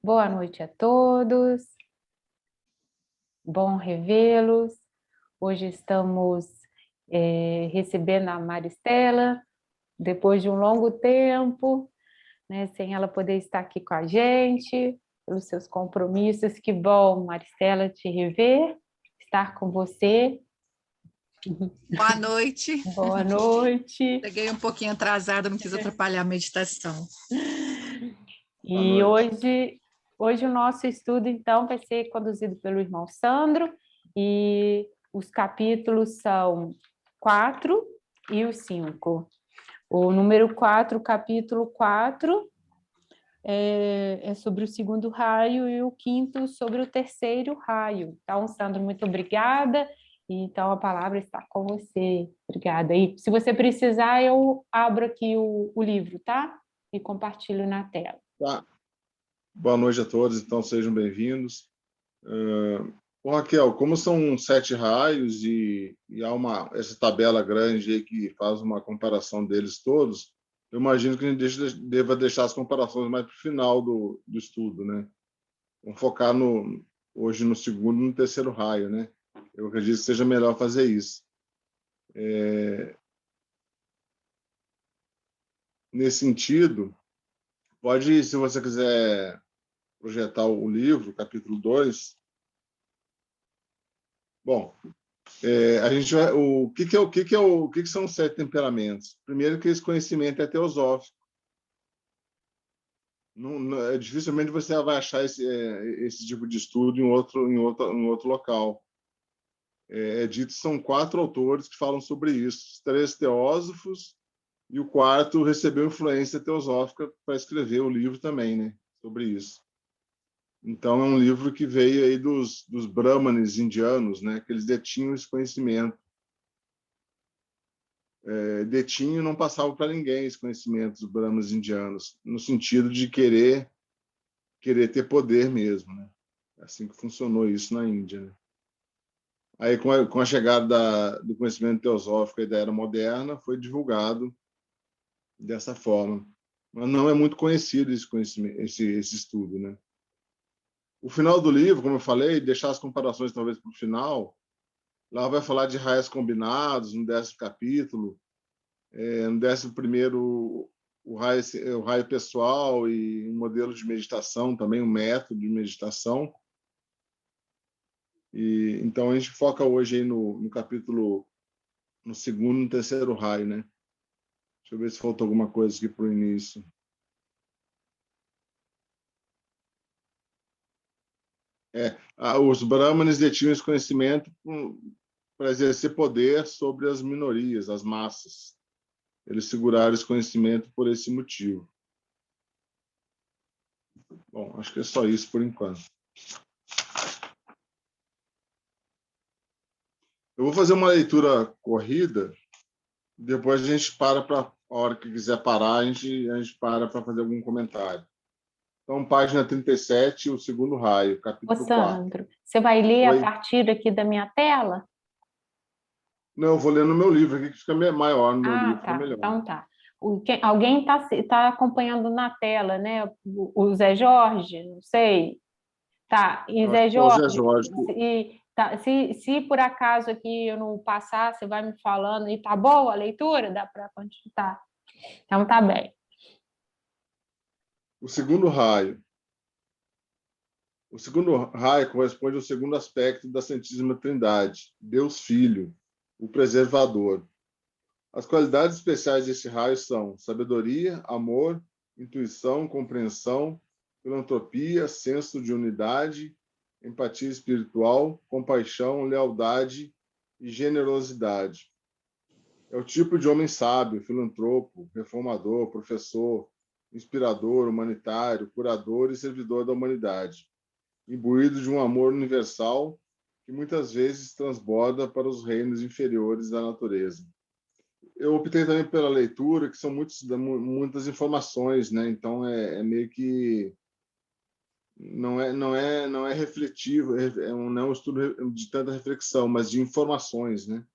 Boa noite a todos, bom revê-los. Hoje estamos recebendo a Maristela, depois de um longo tempo, né, sem ela poder estar aqui com a gente, pelos seus compromissos. Que bom, Maristela, te rever, estar com você. Boa noite. Boa noite. Cheguei um pouquinho atrasada, não quis atrapalhar a meditação. E hoje o nosso estudo, então, vai ser conduzido pelo irmão Sandro, e os capítulos são 4 e o 5. O número 4, o capítulo 4, é sobre o segundo raio, e o 5º sobre o terceiro raio. Então, Sandro, muito obrigada. Então, a palavra está com você. Obrigada. E se você precisar, eu abro aqui o livro, tá? E compartilho na tela. Tá. Boa noite a todos, então sejam bem-vindos. Raquel, como são 7 raios e há essa tabela grande aí que faz uma comparação deles todos, eu imagino que a gente deva deixar as comparações mais para o final do estudo, né? Vamos focar hoje no segundo e no terceiro raio, né? Eu acredito que seja melhor fazer isso. Nesse sentido, pode, se você quiser projetar o livro, capítulo 2. Bom, a gente vai, o que são os 7 temperamentos? Primeiro, que esse conhecimento é teosófico. Dificilmente você vai achar esse tipo de estudo em outro local. Dito, são 4 autores que falam sobre isso, 3 teósofos, e o 4º recebeu influência teosófica para escrever o livro também, né, sobre isso. Então, é um livro que veio aí dos brahmanes indianos, né, que eles detinham esse conhecimento. Detinho não passava para ninguém esse conhecimento dos brahmanes indianos, no sentido de querer ter poder mesmo, né? É assim que funcionou isso na Índia, né? Aí, com a chegada do conhecimento teosófico e da era moderna, foi divulgado dessa forma. Mas não é muito conhecido esse conhecimento, esse estudo, né? O final do livro, como eu falei, deixar as comparações talvez para o final, lá vai falar de raios combinados, no 10º capítulo, no 11º, o raio pessoal e um modelo de meditação, também um método de meditação. E então a gente foca hoje aí no capítulo, no segundo e no terceiro raio, né? Deixa eu ver se faltou alguma coisa aqui para o início. Os brahmanes detinham esse conhecimento para exercer poder sobre as minorias, as massas. Eles seguraram esse conhecimento por esse motivo. Bom, acho que é só isso por enquanto. Eu vou fazer uma leitura corrida, depois a gente para a hora que quiser parar, a gente para fazer algum comentário. Então, página 37, o segundo raio, capítulo 4. Sandro, você vai ler a partir aqui da minha tela? Não, eu vou ler no meu livro aqui, que fica maior no meu livro, tá. melhor. Então tá. Alguém tá acompanhando na tela, né? O Zé Jorge, não sei. Tá, e Zé Jorge, se por acaso aqui eu não passar, você vai me falando, e tá boa a leitura? Dá para continuar? Então tá bem. O segundo raio. O segundo raio corresponde ao segundo aspecto da Santíssima Trindade, Deus Filho, o preservador. As qualidades especiais desse raio são sabedoria, amor, intuição, compreensão, filantropia, senso de unidade, empatia espiritual, compaixão, lealdade e generosidade. É o tipo de homem sábio, filantropo, reformador, professor, inspirador, humanitário, curador e servidor da humanidade, imbuído de um amor universal que muitas vezes transborda para os reinos inferiores da natureza. Eu optei também pela leitura, que são muitas informações, né? Então meio que não é refletivo, não é um estudo de tanta reflexão, mas de informações, né?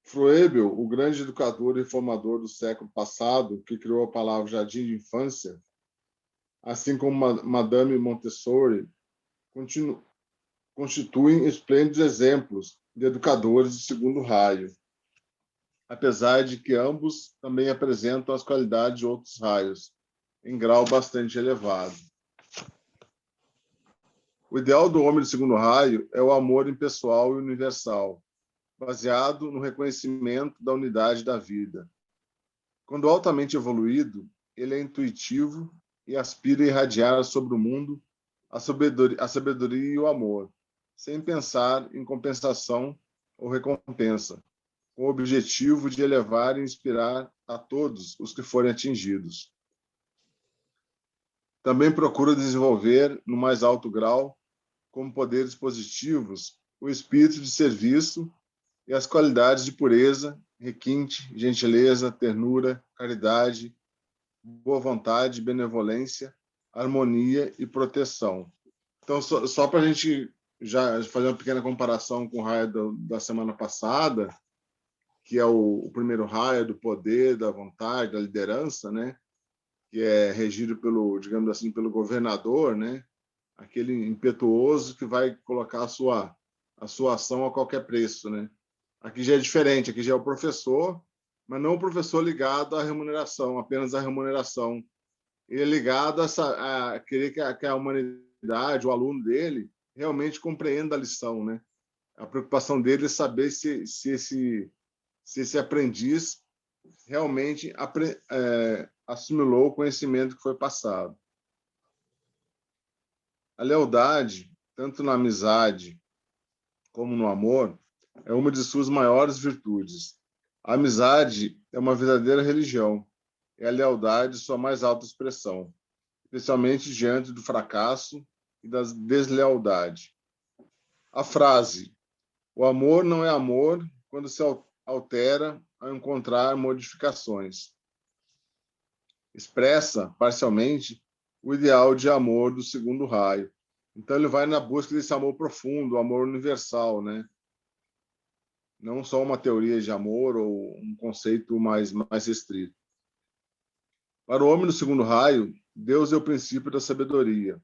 Froebel, o grande educador e formador do século passado, que criou a palavra jardim de infância, assim como Madame Montessori, constituem esplêndidos exemplos de educadores de segundo raio, apesar de que ambos também apresentam as qualidades de outros raios, em grau bastante elevado. O ideal do homem de segundo raio é o amor impessoal e universal, baseado no reconhecimento da unidade da vida. Quando altamente evoluído, ele é intuitivo e aspira a irradiar sobre o mundo a sabedoria e o amor, sem pensar em compensação ou recompensa, com o objetivo de elevar e inspirar a todos os que forem atingidos. Também procura desenvolver, no mais alto grau, como poderes positivos, o espírito de serviço e as qualidades de pureza, requinte, gentileza, ternura, caridade, boa vontade, benevolência, harmonia e proteção. Então, só para a gente já fazer uma pequena comparação com o raio da semana passada, que é o primeiro raio do poder, da vontade, da liderança, né? Que é regido pelo, digamos assim, pelo governador, né? Aquele impetuoso que vai colocar a sua ação a qualquer preço, né? Aqui já é diferente, aqui já é o professor, mas não o professor ligado à remuneração, apenas à remuneração. Ele é ligado a querer que a humanidade, o aluno dele, realmente compreenda a lição, né? A preocupação dele é saber se esse aprendiz realmente assimilou o conhecimento que foi passado. A lealdade, tanto na amizade como no amor, é uma de suas maiores virtudes. A amizade é uma verdadeira religião. É a lealdade sua mais alta expressão, especialmente diante do fracasso e da deslealdade. A frase: o amor não é amor quando se altera ao encontrar modificações, expressa parcialmente o ideal de amor do segundo raio. Então ele vai na busca desse amor profundo, o amor universal, né? Não só uma teoria de amor ou um conceito mais restrito. Para o homem do segundo raio, Deus é o princípio da sabedoria,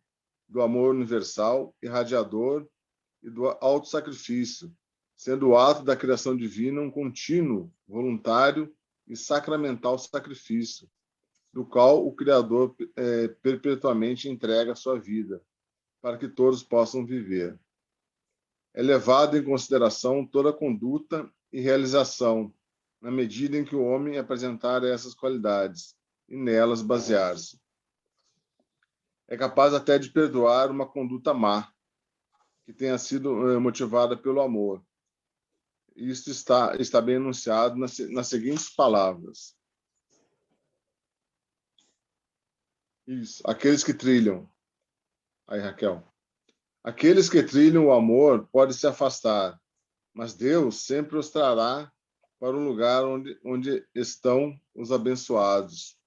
do amor universal, irradiador e do autossacrifício, sendo o ato da criação divina um contínuo, voluntário e sacramental sacrifício, do qual o Criador perpetuamente entrega a sua vida, para que todos possam viver. É levado em consideração toda conduta e realização, na medida em que o homem apresentar essas qualidades e nelas basear-se. É capaz até de perdoar uma conduta má, que tenha sido motivada pelo amor. Isso está bem enunciado nas seguintes palavras. Isso. Aqueles que trilham. Aí, Raquel. Aqueles que trilham o amor podem se afastar, mas Deus sempre os trará para um lugar onde estão os abençoados.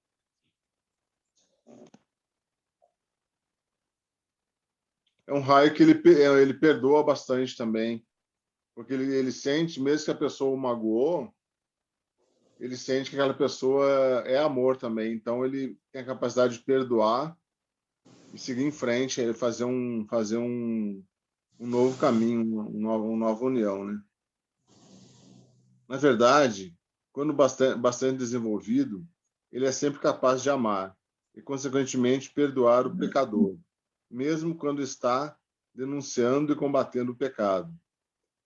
É um raio que ele perdoa bastante também, porque ele sente, mesmo que a pessoa o magoou, ele sente que aquela pessoa é amor também. Então, ele tem a capacidade de perdoar e seguir em frente, fazer um novo caminho, uma nova união, né? Na verdade, quando bastante desenvolvido, ele é sempre capaz de amar e, consequentemente, perdoar o pecador, mesmo quando está denunciando e combatendo o pecado.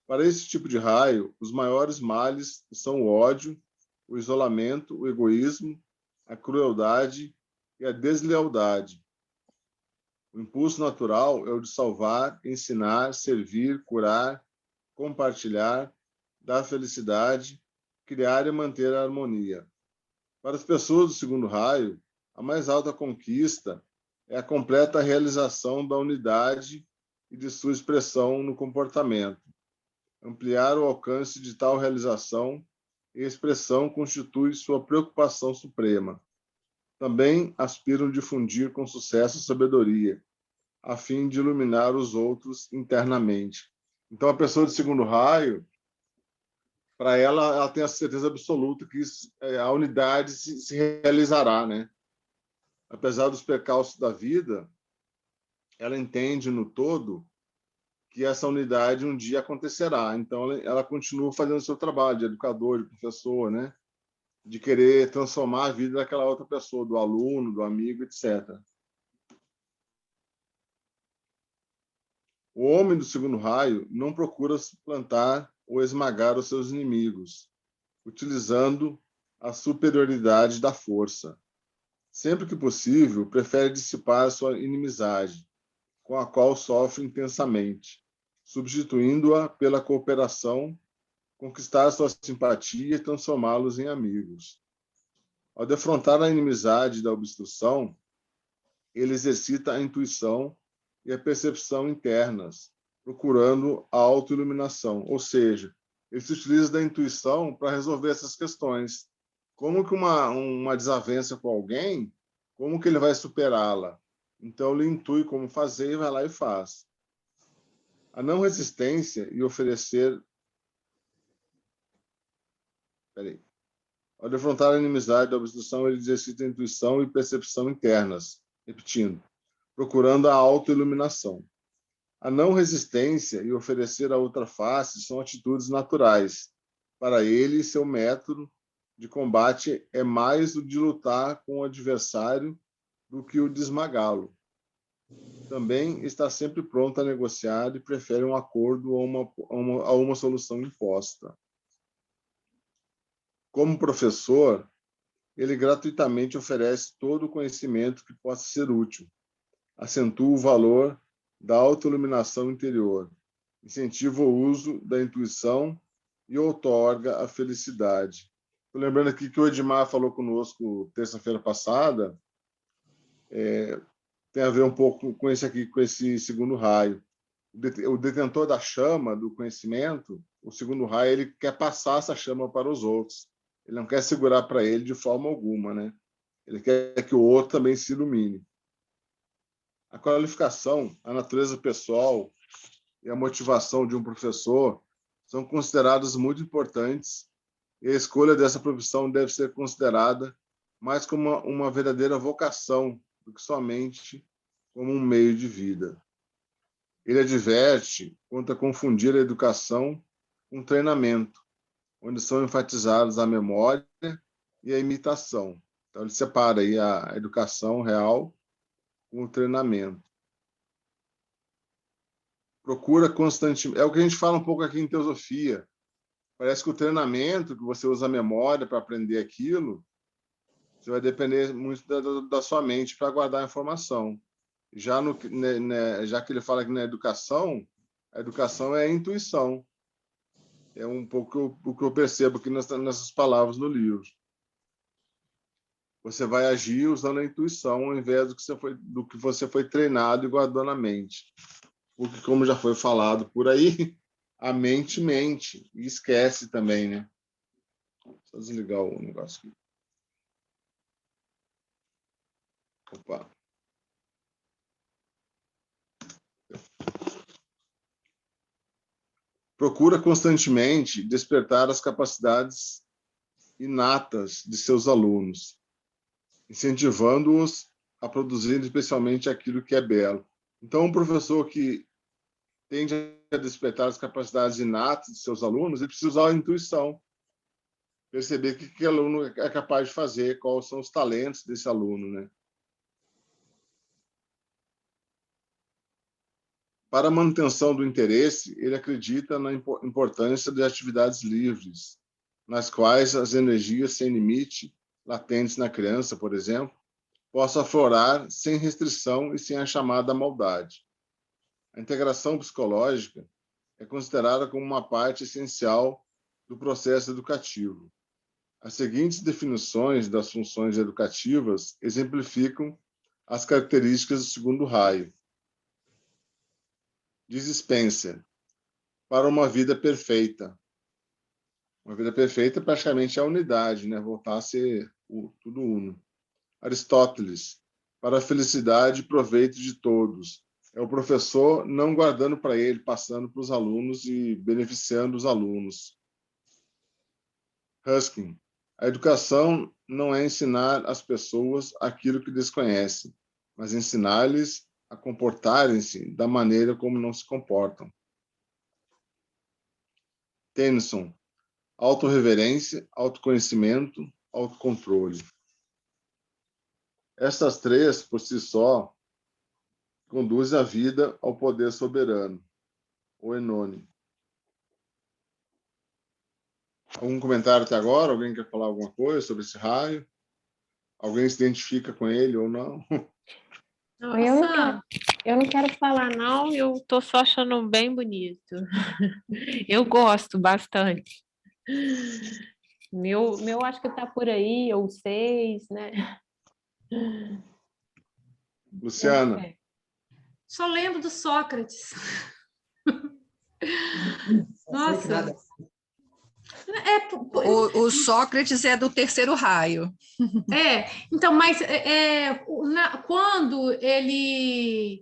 Para esse tipo de raio, os maiores males são o ódio, o isolamento, o egoísmo, a crueldade e a deslealdade. O impulso natural é o de salvar, ensinar, servir, curar, compartilhar, dar felicidade, criar e manter a harmonia. Para as pessoas do segundo raio, a mais alta conquista é a completa realização da unidade e de sua expressão no comportamento. Ampliar o alcance de tal realização e expressão constitui sua preocupação suprema. Também aspiram difundir com sucesso a sabedoria, a fim de iluminar os outros internamente. Então, a pessoa de segundo raio, para ela tem a certeza absoluta que a unidade se realizará, né? Apesar dos percalços da vida, ela entende no todo que essa unidade um dia acontecerá. Então, ela continua fazendo o seu trabalho de educador, de professor, né? De querer transformar a vida daquela outra pessoa, do aluno, do amigo, etc. O homem do segundo raio não procura suplantar ou esmagar os seus inimigos, utilizando a superioridade da força. Sempre que possível, prefere dissipar sua inimizade, com a qual sofre intensamente, substituindo-a pela cooperação, conquistar sua simpatia e transformá-los em amigos. Ao defrontar a inimizade da obstrução, ele exercita a intuição e a percepção internas, procurando a autoiluminação, ou seja, ele se utiliza da intuição para resolver essas questões. Como que uma desavença com alguém, como que ele vai superá-la? Então, ele intui como fazer e vai lá e faz. A não resistência e oferecer... Ao defrontar a inimizade da obstrução, ele exercita a intuição e percepção internas, repetindo, procurando a autoiluminação. A não resistência e oferecer a outra face são atitudes naturais. Para ele, seu método de combate é mais o de lutar com o adversário do que o de esmagá-lo. Também está sempre pronto a negociar e prefere um acordo a uma solução imposta. Como professor, ele gratuitamente oferece todo o conhecimento que possa ser útil, acentua o valor da autoiluminação interior, incentiva o uso da intuição e outorga a felicidade. Estou lembrando aqui que o Edmar falou conosco terça-feira passada, tem a ver um pouco com esse segundo raio. O detentor da chama, do conhecimento, o segundo raio, ele quer passar essa chama para os outros. Ele não quer segurar para ele de forma alguma, né? Ele quer que o outro também se ilumine. A qualificação, a natureza pessoal e a motivação de um professor são consideradas muito importantes e a escolha dessa profissão deve ser considerada mais como uma verdadeira vocação do que somente como um meio de vida. Ele adverte quanto a confundir a educação com treinamento, onde são enfatizados a memória e a imitação. Então, ele separa aí a educação real com o treinamento. Procura constantemente... É o que a gente fala um pouco aqui em teosofia. Parece que o treinamento, que você usa a memória para aprender aquilo, você vai depender muito da sua mente para guardar a informação. Já que ele fala que na educação, a educação é a intuição. É um pouco o que eu percebo aqui nessas palavras no livro. Você vai agir usando a intuição ao invés do que você foi treinado e guardou na mente. Porque, como já foi falado por aí, a mente mente e esquece também, né? Só desligar o negócio aqui. Opa. Procura constantemente despertar as capacidades inatas de seus alunos, incentivando-os a produzir especialmente aquilo que é belo. Então, um professor que tende a despertar as capacidades inatas de seus alunos, ele precisa usar a intuição, perceber o que o aluno é capaz de fazer, quais são os talentos desse aluno, né? Para a manutenção do interesse, ele acredita na importância de atividades livres, nas quais as energias sem limite, latentes na criança, por exemplo, possam aflorar sem restrição e sem a chamada maldade. A integração psicológica é considerada como uma parte essencial do processo educativo. As seguintes definições das funções educativas exemplificam as características do segundo raio. Diz Spencer, para uma vida perfeita. Uma vida perfeita praticamente é a unidade, né? Voltar a ser tudo uno. Aristóteles, para a felicidade e proveito de todos. É o professor não guardando para ele, passando para os alunos e beneficiando os alunos. Ruskin. A educação não é ensinar às pessoas aquilo que desconhecem, mas ensinar-lhes a comportarem-se da maneira como não se comportam. Tennyson. Autorreverência, autoconhecimento, autocontrole. Essas três, por si só, conduzem a vida ao poder soberano, o Enone. Algum comentário até agora? Alguém quer falar alguma coisa sobre esse raio? Alguém se identifica com ele ou não? Eu não quero falar, não, eu estou só achando bem bonito. Eu gosto bastante. Meu acho que está por aí, ou 6, né? Luciana. Só lembro do Sócrates. Nossa. O Sócrates é do terceiro raio. Então, mas quando ele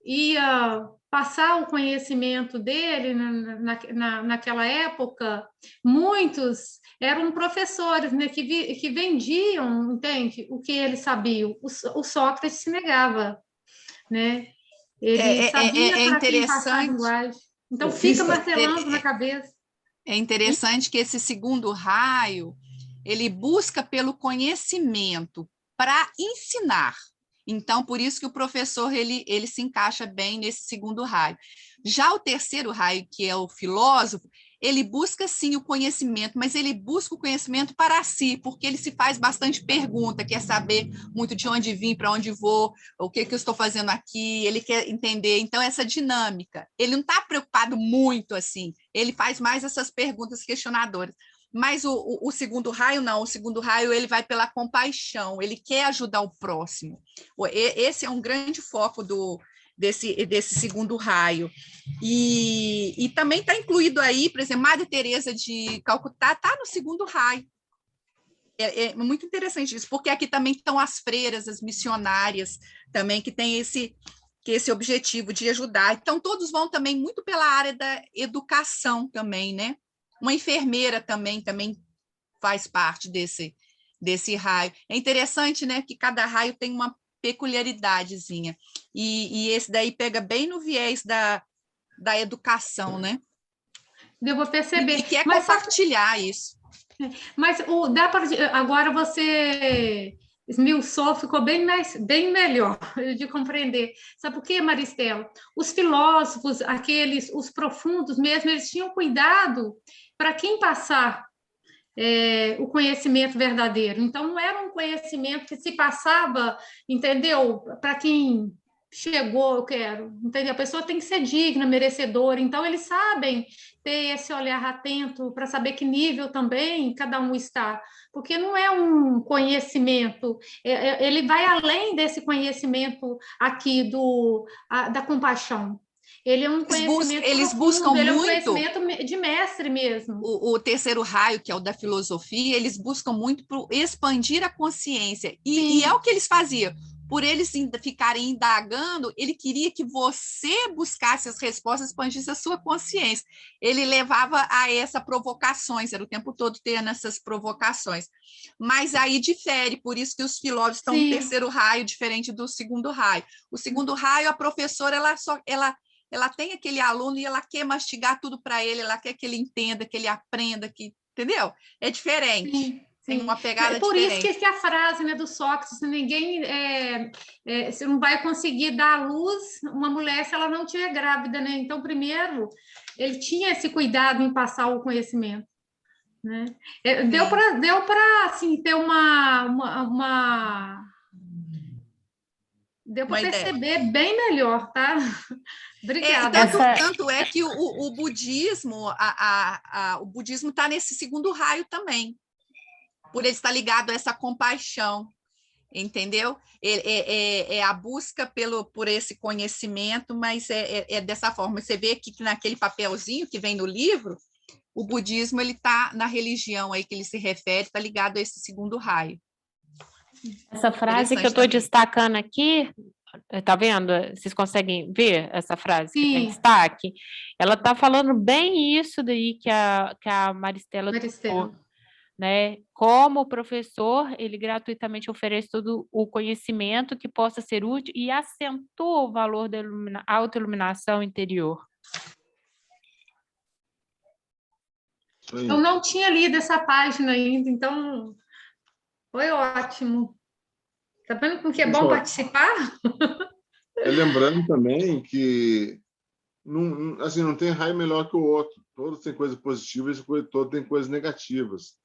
ia passar o conhecimento dele naquela época, muitos eram professores, né, que vendiam, entende, o que ele sabia. O Sócrates se negava, né? Ele sabia para quem passar a linguagem. Então, fica martelando na cabeça. É interessante que esse segundo raio, ele busca pelo conhecimento para ensinar. Então, por isso que o professor ele se encaixa bem nesse segundo raio. Já o terceiro raio, que é o filósofo, ele busca sim o conhecimento, mas ele busca o conhecimento para si, porque ele se faz bastante pergunta, quer saber muito de onde vim, para onde vou, o que eu estou fazendo aqui, ele quer entender. Então, essa dinâmica, ele não está preocupado muito assim, ele faz mais essas perguntas questionadoras. Mas o segundo raio, não. O segundo raio, ele vai pela compaixão, ele quer ajudar o próximo. Esse é um grande foco desse segundo raio. E também está incluído aí, por exemplo, Madre Teresa de Calcutá está no segundo raio. É muito interessante isso, porque aqui também estão as freiras, as missionárias, também que têm esse objetivo de ajudar. Então, todos vão também muito pela área da educação também, né? Uma enfermeira também faz parte desse raio. É interessante, né, que cada raio tem uma peculiaridadezinha. E esse daí pega bem no viés da educação, né? Deu para perceber. E quer compartilhar isso. Mas dá para agora você esmiuçou, ficou bem melhor de compreender. Sabe por quê, Maristela? Os filósofos, os profundos mesmo, eles tinham cuidado para quem passar o conhecimento verdadeiro. Então, não era um conhecimento que se passava, entendeu? Para quem chegou, eu quero, entendeu? A pessoa tem que ser digna, merecedora. Então, eles sabem ter esse olhar atento para saber que nível também cada um está. Porque não é um conhecimento, ele vai além desse conhecimento aqui da compaixão. Ele é um conhecimento eles profundo, buscam ele muito, é um conhecimento de mestre mesmo. O terceiro raio, que é o da filosofia, eles buscam muito para expandir a consciência. E é o que eles faziam. Por eles ficarem indagando, ele queria que você buscasse as respostas, expandisse a sua consciência. Ele levava a essas provocações, era o tempo todo tendo essas provocações. Mas aí difere, por isso que os filósofos estão no terceiro raio, diferente do segundo raio. O segundo raio, a professora, ela tem aquele aluno e ela quer mastigar tudo para ele, ela quer que ele entenda, que ele aprenda, entendeu? É diferente. Sim. Tem uma pegada por diferente. Isso que a frase, né, do Sócrates, ninguém você não vai conseguir dar à luz uma mulher se ela não estiver grávida, né? Então, primeiro, ele tinha esse cuidado em passar o conhecimento, né? Deu para assim, ter deu para perceber bem melhor, tá? Obrigada. Tanto é que o budismo, o budismo está nesse segundo raio também, por ele estar ligado a essa compaixão, entendeu? É a busca por esse conhecimento, mas é dessa forma. Você vê que naquele papelzinho que vem no livro, o budismo ele está na religião aí que ele se refere, está ligado a esse segundo raio. Essa frase que eu estou destacando aqui, tá vendo? Vocês conseguem ver essa frase que tem destaque? Ela está falando bem isso daí que a Maristela falou. né? Como professor, ele gratuitamente oferece todo o conhecimento que possa ser útil e acentua o valor da autoiluminação interior. Eu não tinha lido essa página ainda, então foi ótimo. Tá vendo como que é bom participar? Lembrando também que assim, não tem raio melhor que o outro. Todos têm coisas positivas e todos têm coisas negativas.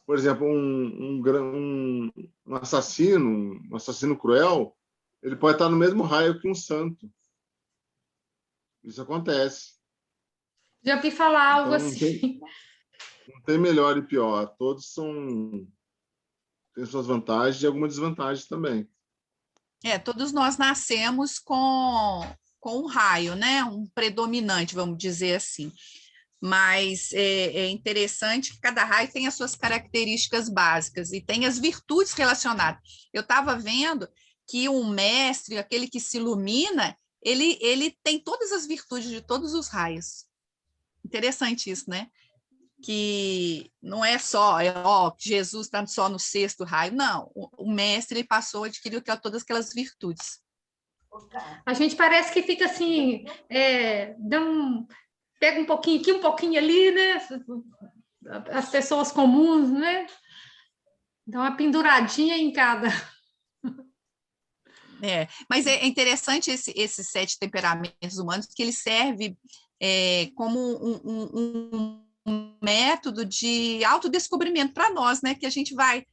Por exemplo, um assassino cruel, ele pode estar no mesmo raio que um santo. Isso acontece. Já ouvi falar algo Então, assim. não tem melhor e pior. Todos têm suas vantagens e algumas desvantagens também. Todos nós nascemos com um raio, né? Um predominante, vamos dizer assim. Mas é interessante que cada raio tem as suas características básicas e tem as virtudes relacionadas. Eu estava vendo que um mestre, aquele que se ilumina, ele tem todas as virtudes de todos os raios. Interessante isso, né? Que não é só, Jesus está só no 6º raio, não. O mestre ele passou a adquirir todas aquelas virtudes. A gente parece que fica assim, pega um pouquinho aqui, um pouquinho ali, né? As pessoas comuns, né? Dá uma penduradinha em cada. Mas é interessante esses 7 temperamentos humanos, que ele serve como um método de autodescobrimento para nós, né? Que a gente vai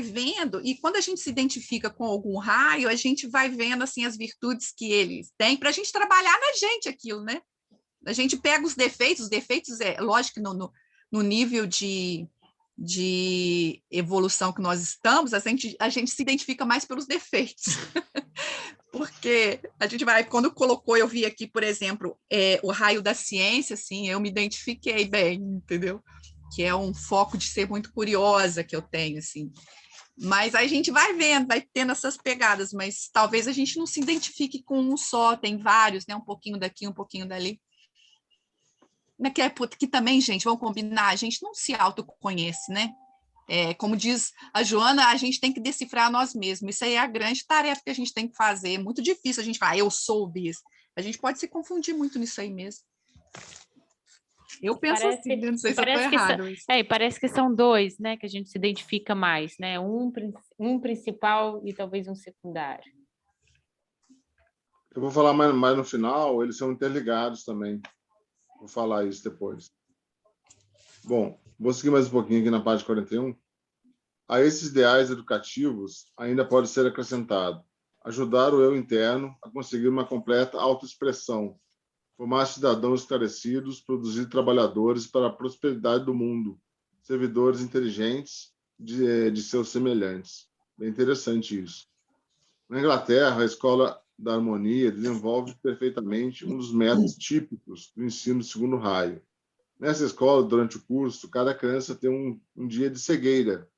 vendo, e quando a gente se identifica com algum raio, a gente vai vendo assim as virtudes que eles têm para a gente trabalhar na gente aquilo, né? A gente pega os defeitos é lógico que no nível de evolução que nós estamos, a gente se identifica mais pelos defeitos. Porque a gente vai, quando colocou, eu vi aqui, por exemplo, o raio da ciência, assim, eu me identifiquei bem, entendeu? Que é um foco de ser muito curiosa que eu tenho, assim. Mas a gente vai vendo, vai tendo essas pegadas, mas talvez a gente não se identifique com um só, tem vários, né? Um pouquinho daqui, um pouquinho dali. Que também, gente, vamos combinar, a gente não se autoconhece, né? Como diz a Joana, a gente tem que decifrar nós mesmos. Isso aí é a grande tarefa que a gente tem que fazer. É muito difícil a gente falar, eu sou isso. A gente pode se confundir muito nisso aí mesmo. Eu penso assim, não sei se eu estou errado. Parece que são 2, né, que a gente se identifica mais, né? Um principal e talvez um secundário. Eu vou falar mais no final, eles são interligados também. Vou falar isso depois. Bom, vou seguir mais um pouquinho aqui na página 41. A esses ideais educativos ainda pode ser acrescentado ajudar o eu interno a conseguir uma completa autoexpressão, formar cidadãos esclarecidos, produzir trabalhadores para a prosperidade do mundo, servidores inteligentes de seus semelhantes. Bem interessante isso. Na Inglaterra, a Escola da Harmonia desenvolve perfeitamente um dos métodos típicos do ensino do 2º raio. Nessa escola, durante o curso, cada criança tem um dia de cegueira,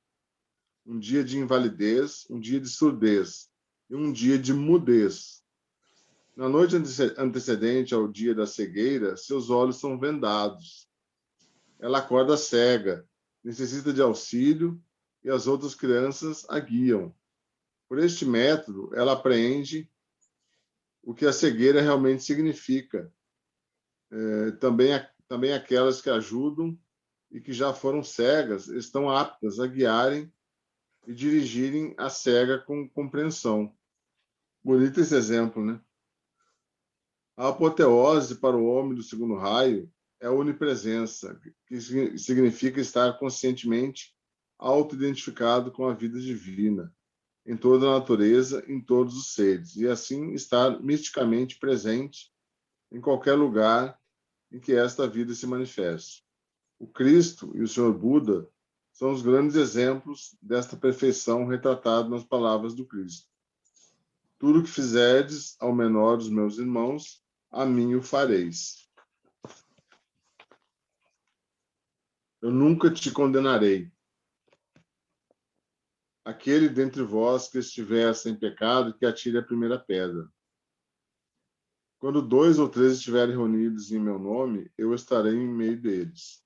um dia de invalidez, um dia de surdez e um dia de mudez. Na noite antecedente ao dia da cegueira, seus olhos são vendados. Ela acorda cega, necessita de auxílio e as outras crianças a guiam. Por este método, ela aprende o que a cegueira realmente significa. Também aquelas que ajudam e que já foram cegas estão aptas a guiarem e dirigirem a cega com compreensão. Bonito esse exemplo, né? A apoteose para o homem do 2º raio é a onipresença, que significa estar conscientemente auto-identificado com a vida divina, em toda a natureza, em todos os seres, e assim estar misticamente presente em qualquer lugar em que esta vida se manifeste. O Cristo e o Senhor Buda são os grandes exemplos desta perfeição retratada nas palavras do Cristo. Tudo que fizerdes ao menor dos meus irmãos, a mim o fareis. Eu nunca te condenarei. Aquele dentre vós que estiver sem pecado, que atire a primeira pedra. Quando 2 ou 3 estiverem reunidos em meu nome, eu estarei em meio deles.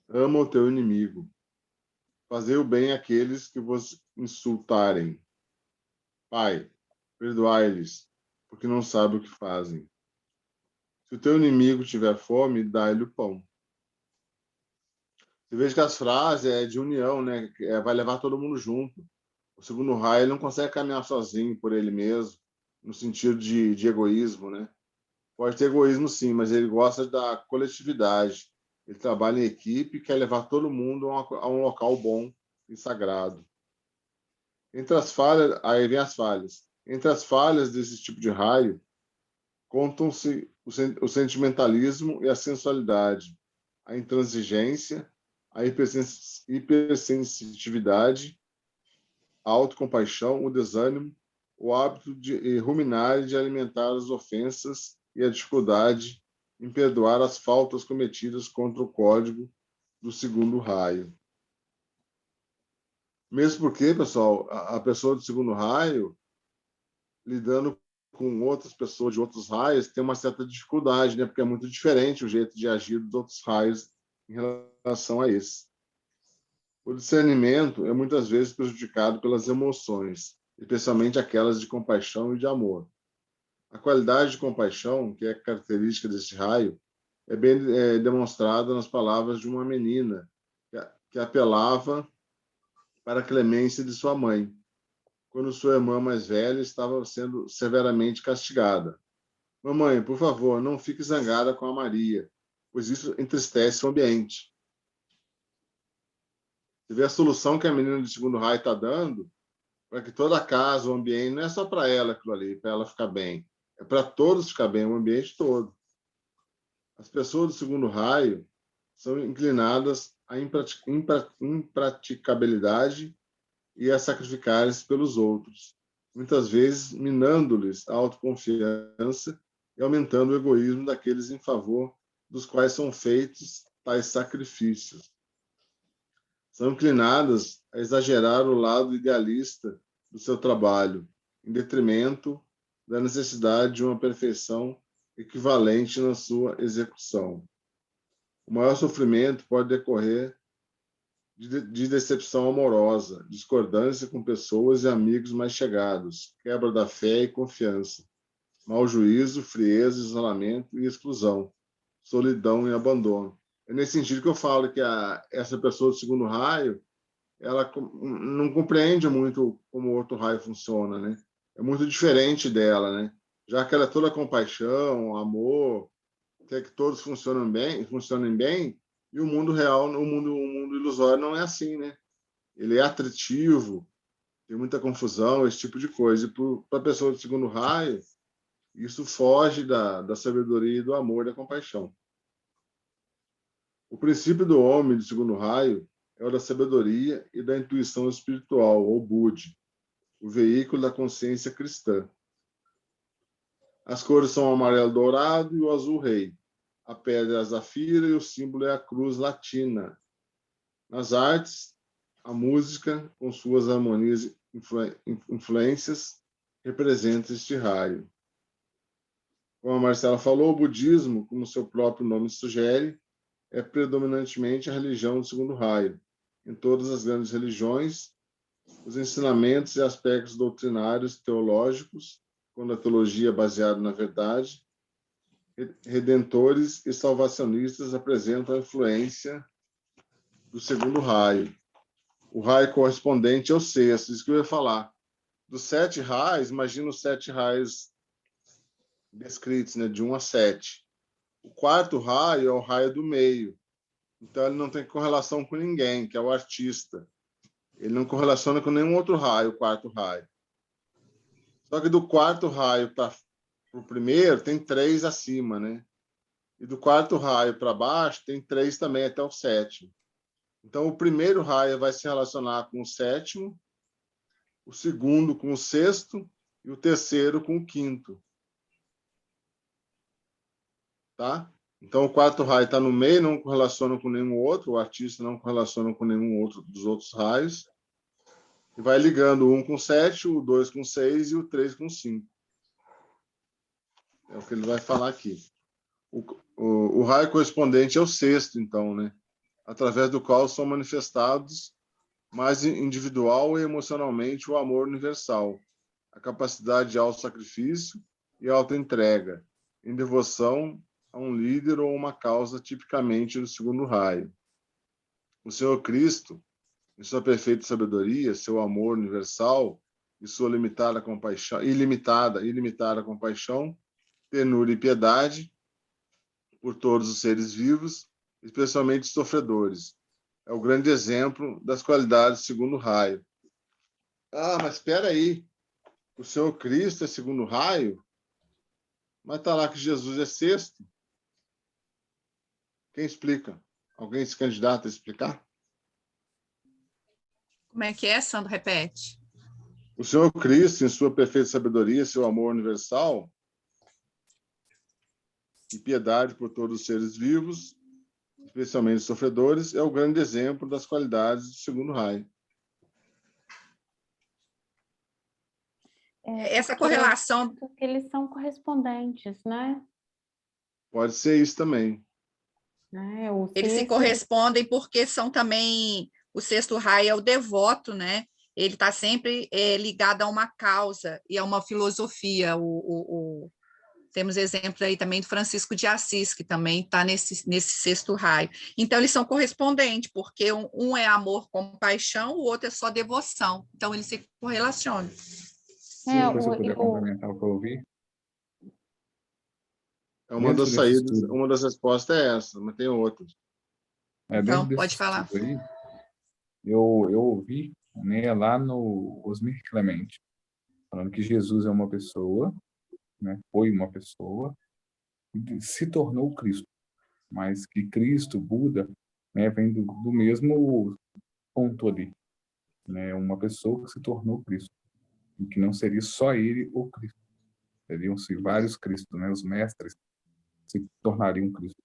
Ama o teu inimigo. Fazei o bem àqueles que vos insultarem. Pai, perdoai-lhes, porque não sabem o que fazem. Se o teu inimigo tiver fome, dá-lhe o pão. Você veja que as frases é de união, né? Vai levar todo mundo junto. O segundo raio ele não consegue caminhar sozinho por ele mesmo, no sentido de egoísmo, né? Pode ter egoísmo sim, mas ele gosta da coletividade. Ele trabalha em equipe e quer levar todo mundo a um local bom e sagrado. Entre as falhas, aí vem as falhas. Entre as falhas desse tipo de raio, contam-se o sentimentalismo e a sensualidade, a intransigência, a hipersensitividade, a autocompaixão, o desânimo, o hábito de ruminar e de alimentar as ofensas e a dificuldade em perdoar as faltas cometidas contra o código do segundo raio. Mesmo porque, pessoal, a pessoa do segundo raio, lidando com outras pessoas de outros raios, tem uma certa dificuldade, né? Porque é muito diferente o jeito de agir dos outros raios em relação a esse. O discernimento é muitas vezes prejudicado pelas emoções, especialmente aquelas de compaixão e de amor. A qualidade de compaixão, que é característica desse raio, é bem demonstrada nas palavras de uma menina que apelava para a clemência de sua mãe, quando sua irmã mais velha estava sendo severamente castigada. Mamãe, por favor, não fique zangada com a Maria, pois isso entristece o ambiente. Você vê a solução que a menina de segundo raio está dando para que toda a casa, o ambiente, não é só para ela aquilo ali, para ela ficar bem. É para todos ficar bem, o ambiente todo. As pessoas do segundo raio são inclinadas à impraticabilidade e a sacrificar-se pelos outros, muitas vezes minando-lhes a autoconfiança e aumentando o egoísmo daqueles em favor dos quais são feitos tais sacrifícios. São inclinadas a exagerar o lado idealista do seu trabalho, em detrimento da necessidade de uma perfeição equivalente na sua execução. O maior sofrimento pode decorrer de decepção amorosa, discordância com pessoas e amigos mais chegados, quebra da fé e confiança, mau juízo, frieza, isolamento e exclusão, solidão e abandono. É nesse sentido que eu falo que essa pessoa do segundo raio, ela não compreende muito como o outro raio funciona, né? É muito diferente dela, né? Já que ela é toda compaixão, amor, quer que todos funcionem bem, e o mundo real, o mundo ilusório não é assim, né? Ele é atrativo, tem muita confusão, esse tipo de coisa. E para a pessoa do segundo raio, isso foge da sabedoria e do amor e da compaixão. O princípio do homem do segundo raio é o da sabedoria e da intuição espiritual, ou Budi, o veículo da consciência cristã. As cores são o amarelo dourado e o azul rei. A pedra é a zafira e o símbolo é a cruz latina. Nas artes, a música, com suas harmonias e influências, representa este raio. Como a Marcela falou, o budismo, como seu próprio nome sugere, é predominantemente a religião do segundo raio. Em todas as grandes religiões, os ensinamentos e aspectos doutrinários teológicos, quando a teologia é baseada na verdade, redentores e salvacionistas apresentam a influência do segundo raio. O raio correspondente é o sexto, isso que eu ia falar. Dos 7 raios, imagina os 7 raios descritos, né, de 1 a 7. O quarto raio é o raio do meio. Então, ele não tem correlação com ninguém, que é o artista. Ele não correlaciona com nenhum outro raio, o quarto raio. Só que do quarto raio para o primeiro, tem 3 acima, né? E do quarto raio para baixo, tem 3 também até o sétimo. Então, o primeiro raio vai se relacionar com o sétimo, o segundo com o sexto e o terceiro com o quinto. Tá? Então, o quarto raio está no meio, não correlaciona com nenhum outro, o artista não correlaciona com nenhum outro dos outros raios. E vai ligando o 1 com 7, o 2 com 6 e o 3 com 5. É o que ele vai falar aqui. O raio correspondente é o sexto, então, né? Através do qual são manifestados mais individual e emocionalmente o amor universal, a capacidade de auto-sacrifício e auto-entrega, em devoção a um líder ou uma causa tipicamente do segundo raio. O Senhor Cristo, em sua perfeita sabedoria, seu amor universal e sua ilimitada compaixão, ternura e piedade por todos os seres vivos, especialmente os sofredores. É o grande exemplo das qualidades do segundo raio. Ah, mas espera aí. O Senhor Cristo é segundo raio? Mas está lá que Jesus é sexto. Quem explica? Alguém se candidata a explicar? Como é que é, Sandro? Repete. O Senhor Cristo, em sua perfeita sabedoria, seu amor universal e piedade por todos os seres vivos, especialmente os sofredores, é o grande exemplo das qualidades do segundo raio. Essa correlação... Porque eles são correspondentes, né? Pode ser isso também. Eles se correspondem porque são também... O sexto raio é o devoto, né? Ele está sempre ligado a uma causa e a uma filosofia. Temos exemplos aí também do Francisco de Assis, que também está nesse sexto raio. Então, eles são correspondentes, porque um é amor com paixão, o outro é só devoção. Então, eles se correlacionam. Se eu puder complementar o que eu ouvi. Uma das saídas, uma das respostas é essa, mas tem outras. Então, pode falar. Aí, eu ouvi, né, lá no Osmir Clemente, falando que Jesus é uma pessoa, né, foi uma pessoa, e se tornou Cristo, mas que Cristo, Buda, né, vem do mesmo ponto ali, né, uma pessoa que se tornou Cristo, e que não seria só ele o Cristo, seriam-se vários Cristos, né, os mestres se tornariam Cristo.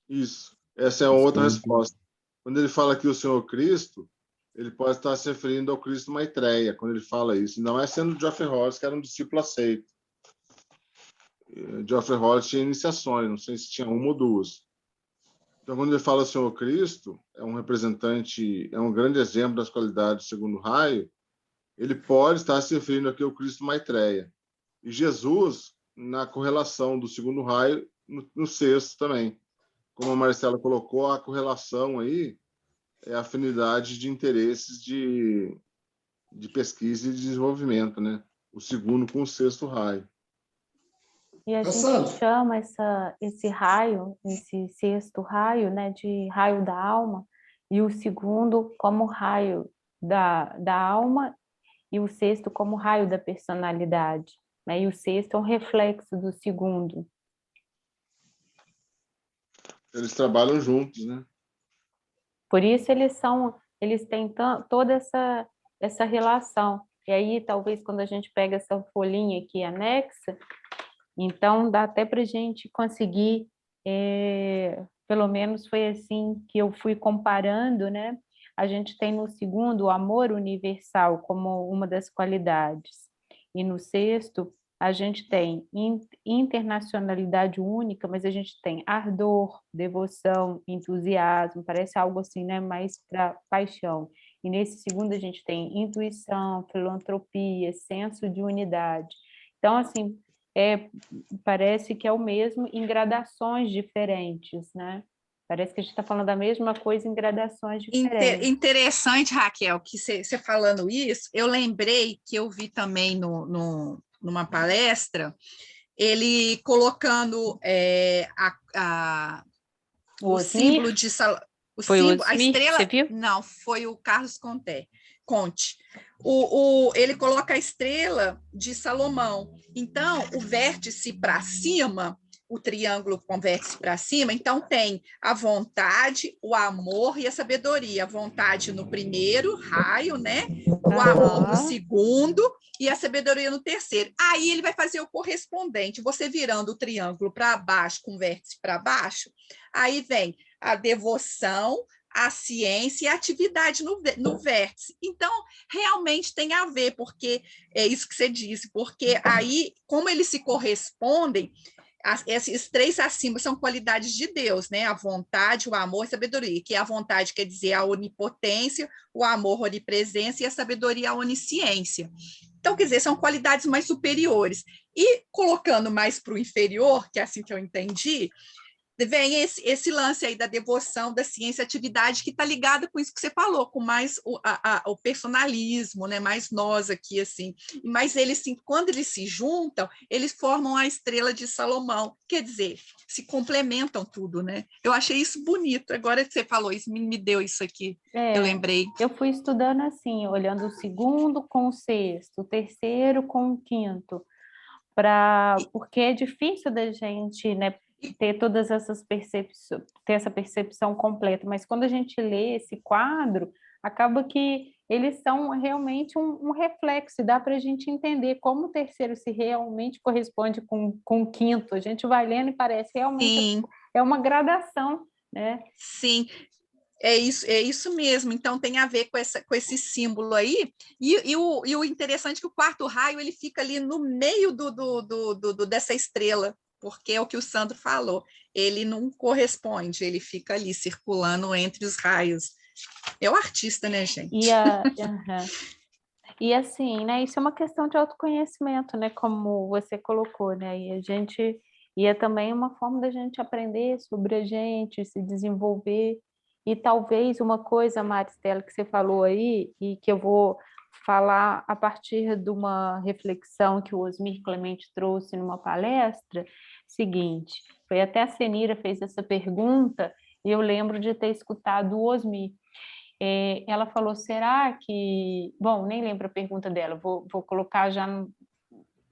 Isso, essa é outra resposta. Quando ele fala que o Senhor Cristo, ele pode estar se referindo ao Cristo Maitreya, quando ele fala isso, ainda mais sendo Geoffrey Hollis, que era um discípulo aceito. Geoffrey Hollis tinha iniciações, não sei se tinha uma ou duas. Então, quando ele fala Senhor Cristo, é um representante, é um grande exemplo das qualidades do segundo raio, ele pode estar se referindo aqui ao Cristo Maitreya. E Jesus, na correlação do segundo raio, no sexto também. Como a Marcela colocou, a correlação aí é a afinidade de interesses de pesquisa e de desenvolvimento, né? O segundo com o sexto raio. E a gente chama esse raio, esse sexto raio, né, de raio da alma, e o segundo como raio da alma, e o sexto como raio da personalidade, né? E o sexto é um reflexo do segundo. Eles trabalham juntos, né? Por isso eles têm toda essa relação. E aí, talvez, quando a gente pega essa folhinha aqui anexa, então dá até para a gente conseguir, pelo menos foi assim que eu fui comparando, né? A gente tem no segundo o amor universal como uma das qualidades. E no sexto, a gente tem internacionalidade única, mas a gente tem ardor, devoção, entusiasmo, parece algo assim, né? Mais para paixão. E nesse segundo a gente tem intuição, filantropia, senso de unidade. Então, assim, parece que é o mesmo em gradações diferentes, né? Parece que a gente está falando da mesma coisa em gradações diferentes. Interessante, Raquel, que você falando isso, eu lembrei que eu vi também numa palestra, ele colocando o símbolo de... Foi o Osmir, a estrela, você viu? Não, foi o Carlos Conte. Ele coloca a estrela de Salomão. Então, o vértice para cima, o triângulo com vértice para cima, então tem a vontade, o amor e a sabedoria. A vontade no primeiro raio, né? O amor no segundo e a sabedoria no terceiro. Aí ele vai fazer o correspondente. Você virando o triângulo para baixo, com vértice para baixo, aí vem a devoção, a ciência e a atividade no vértice. Então, realmente tem a ver, porque é isso que você disse, porque aí, como eles se correspondem, esses três acima são qualidades de Deus, né? A vontade, o amor e a sabedoria, que a vontade quer dizer a onipotência, o amor, a onipresença e a sabedoria, a onisciência. Então, quer dizer, são qualidades mais superiores. E colocando mais para o inferior, que é assim que eu entendi, vem esse lance aí da devoção, da ciência, atividade, que está ligada com isso que você falou, com mais o personalismo, né? Mais nós aqui, assim. Mas eles, sim, quando eles se juntam, eles formam a estrela de Salomão. Quer dizer, se complementam tudo, né? Eu achei isso bonito. Agora que você falou isso, me deu isso aqui. Eu lembrei. Eu fui estudando assim, olhando o segundo com o sexto, o terceiro com o quinto, porque é difícil da gente, né, ter todas essas percepções, ter essa percepção completa, mas quando a gente lê esse quadro, acaba que eles são realmente um reflexo, e dá para a gente entender como o terceiro se realmente corresponde com o quinto. A gente vai lendo e parece realmente Sim. é uma gradação, né? Sim. É isso mesmo. Então tem a ver com esse símbolo aí. E o interessante é que o quarto raio ele fica ali no meio dessa estrela, porque é o que o Sandro falou. Ele não corresponde, ele fica ali circulando entre os raios. É o artista, né, gente? E assim, né? Isso é uma questão de autoconhecimento, né? Como você colocou, né? E é também uma forma da gente aprender sobre a gente, se desenvolver. E talvez uma coisa, Maristela, que você falou aí, e que eu vou falar a partir de uma reflexão que o Osmir Clemente trouxe numa palestra, seguinte, foi até a Senira fez essa pergunta, e eu lembro de ter escutado o Osmir. Ela falou, será que... Bom, nem lembro a pergunta dela, vou colocar já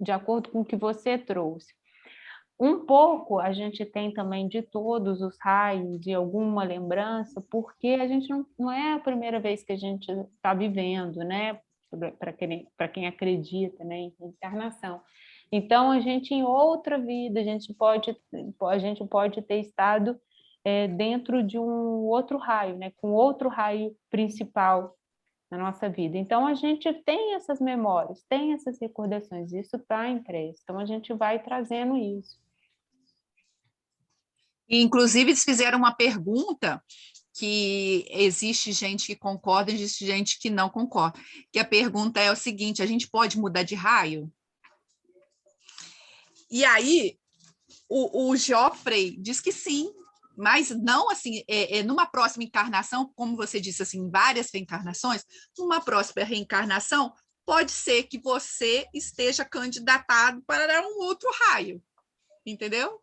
de acordo com o que você trouxe. Um pouco a gente tem também de todos os raios, de alguma lembrança, porque a gente não é a primeira vez que a gente está vivendo, né? Para quem acredita, né, em reencarnação. Então, a gente, em outra vida, a gente pode ter estado dentro de um outro raio, né, com outro raio principal na nossa vida. Então, a gente tem essas memórias, tem essas recordações, isso está impresso. Então, a gente vai trazendo isso. Inclusive, eles fizeram uma pergunta que existe gente que concorda e existe gente que não concorda. Que a pergunta é o seguinte, a gente pode mudar de raio? E aí, o Geoffrey diz que sim, mas não assim, numa próxima encarnação, como você disse, assim, várias reencarnações, numa próxima reencarnação, pode ser que você esteja candidatado para um outro raio, entendeu?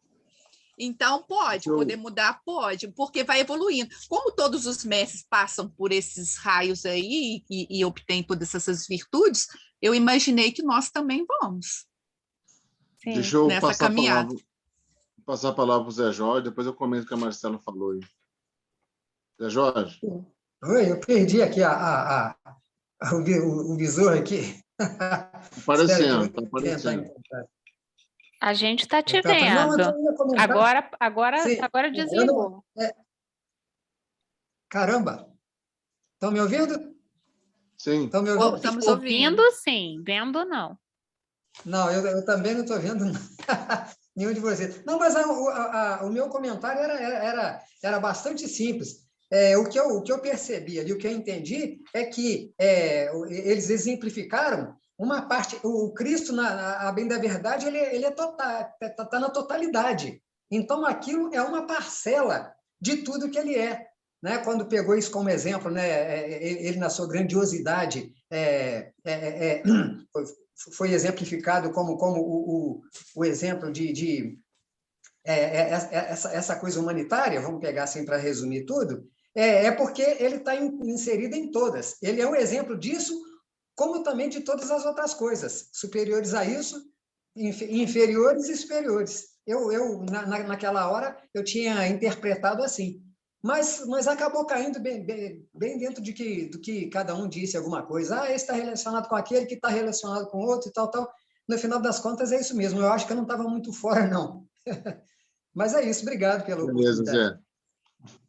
Então, poder mudar, pode, porque vai evoluindo. Como todos os mestres passam por esses raios aí e obtêm todas essas virtudes, eu imaginei que nós também vamos. Sim. Deixa eu nessa caminhada. Passar a palavra para o Zé Jorge, depois eu comento o que a Marcela falou aí. Zé Jorge? Oi, eu perdi aqui o visor aqui. Aparecendo, está aparecendo. A gente está te Não, vendo. eu ia comentar. Agora desligou. Caramba! Estão me ouvindo? Sim. Estão me ouvindo? Estamos ouvindo, sim. Vendo, não. Não, eu também não estou vendo nenhum de vocês. Não, mas o meu comentário era bastante simples. O que eu percebi ali, o que eu entendi é que eles exemplificaram uma parte. O Cristo, a bem da verdade, ele está na totalidade. Então, aquilo é uma parcela de tudo que ele é. Né? Quando pegou isso como exemplo, né? Ele, na sua grandiosidade, foi exemplificado como o exemplo de essa coisa humanitária, vamos pegar assim para resumir tudo, porque ele está inserido em todas. Ele é um exemplo disso, como também de todas as outras coisas, superiores a isso, inferiores e superiores. Naquela hora, eu tinha interpretado assim. Mas acabou caindo bem dentro do que cada um disse alguma coisa. Esse está relacionado com aquele, que está relacionado com outro e tal. No final das contas, é isso mesmo. Eu acho que eu não estava muito fora, não. Mas é isso. Obrigado pela Beleza, oportunidade.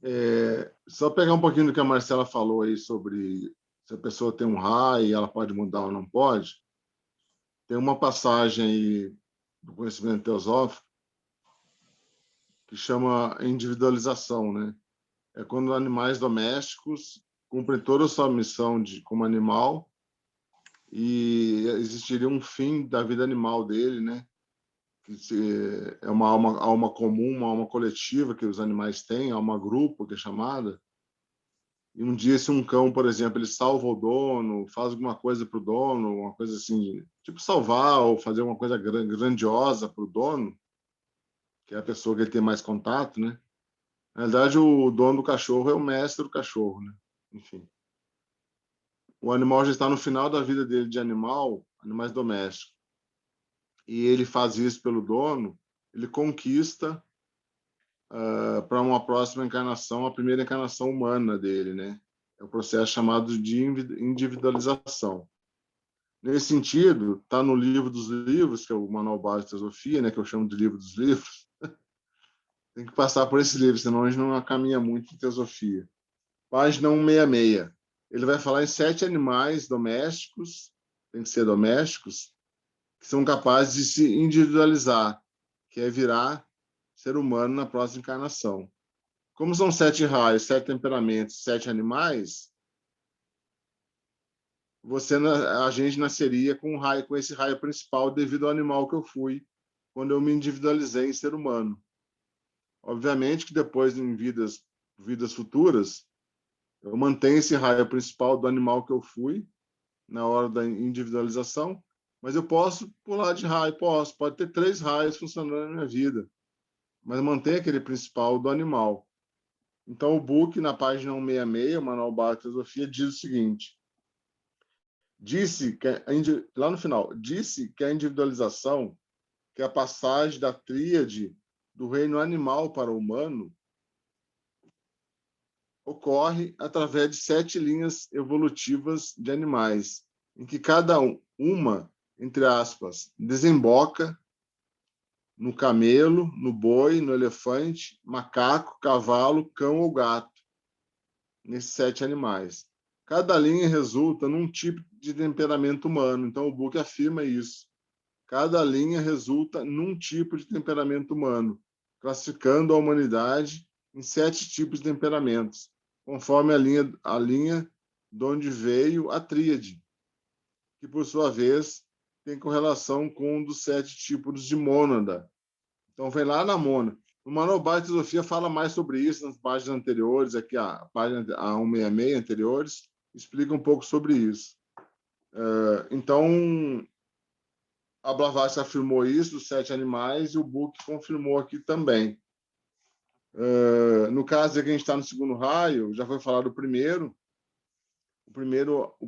Zé. Só pegar um pouquinho do que a Marcela falou aí sobre se a pessoa tem um raio e ela pode mudar ou não pode. Tem uma passagem aí do conhecimento teosófico que chama individualização, né? É quando animais domésticos cumprem toda a sua missão como animal e existiria um fim da vida animal dele, né? É uma alma comum, uma alma coletiva que os animais têm, alma grupo, que é chamada. E um dia, se um cão, por exemplo, ele salva o dono, faz alguma coisa para o dono, uma coisa assim, tipo salvar ou fazer uma coisa grandiosa para o dono, que é a pessoa que ele tem mais contato, né? Na verdade, o dono do cachorro é o mestre do cachorro, né? Enfim. O animal já está no final da vida dele de animal, animais domésticos. E ele faz isso pelo dono, ele conquista para uma próxima encarnação, a primeira encarnação humana dele, né? É o processo chamado de individualização. Nesse sentido, está no livro dos livros, que é o Manual Básico de Teosofia, né? Que eu chamo de livro dos livros. Tem que passar por esse livro, senão a gente não caminha muito em teosofia. Página 166. Ele vai falar em 7 animais domésticos, tem que ser domésticos, que são capazes de se individualizar, que é virar ser humano na próxima encarnação. Como são 7 raios, 7 temperamentos, 7 animais, a gente nasceria com esse raio principal devido ao animal que eu fui quando eu me individualizei em ser humano. Obviamente que depois, em vidas futuras, eu mantenho esse raio principal do animal que eu fui na hora da individualização, mas eu posso pular de raio, pode ter 3 raios funcionando na minha vida, mas mantém aquele principal do animal. Então, o book, na página 166, o Manual Básico de Teosofia, diz o seguinte: lá no final, disse que a individualização, que é a passagem da tríade do reino animal para o humano, ocorre através de 7 linhas evolutivas de animais, em que cada uma, entre aspas, desemboca no camelo, no boi, no elefante, macaco, cavalo, cão ou gato, nesses 7 animais. Cada linha resulta num tipo de temperamento humano. Então, o book afirma isso. Cada linha resulta num tipo de temperamento humano, classificando a humanidade em 7 tipos de temperamentos, conforme a linha de onde veio a tríade, que, por sua vez, tem correlação com um dos 7 tipos de mônada. Então, vem lá na mônada. O Manual Básico de Teosofia fala mais sobre isso nas páginas anteriores, aqui a página 166 anteriores, explica um pouco sobre isso. Então, a Blavatsky afirmou isso dos 7 animais e o book confirmou aqui também. No caso de que a gente está no segundo raio, já foi falado o primeiro. O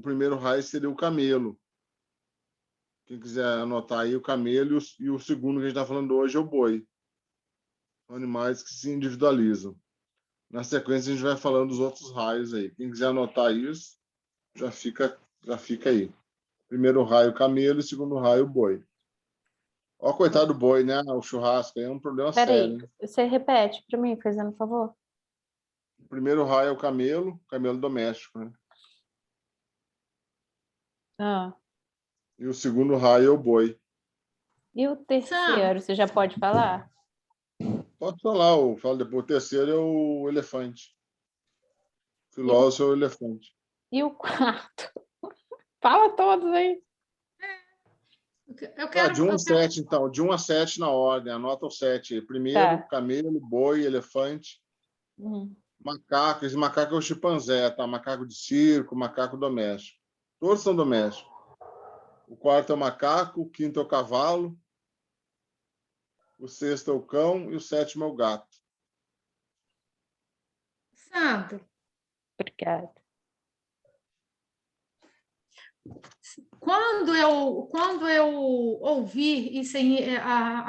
primeiro raio seria o camelo. Quem quiser anotar aí, o camelo, e o segundo que a gente está falando hoje é o boi. São animais que se individualizam. Na sequência, a gente vai falando dos outros raios aí. Quem quiser anotar isso, já fica aí. Primeiro raio, camelo, e segundo raio, boi. Ó, coitado do boi, né? O churrasco aí é um problema sério. Peraí, você repete para mim, fazendo favor? O primeiro raio é o camelo doméstico, né? E o segundo raio é o boi. E o terceiro, você já pode falar? Pode falar, eu falo depois. O terceiro é o elefante. O filósofo é o elefante. E o quarto? Fala todos aí. Eu quero, de 1 a 7, então. De 1 a 7 na ordem. Anota os 7. Primeiro, camelo, boi, elefante, macaco. Esse macaco é o chimpanzé, tá? Macaco de circo, macaco doméstico. Todos são domésticos. O quarto é o macaco, o quinto é o cavalo, o sexto é o cão e o sétimo é o gato. Sandro. Obrigada. Quando eu ouvi isso aí, a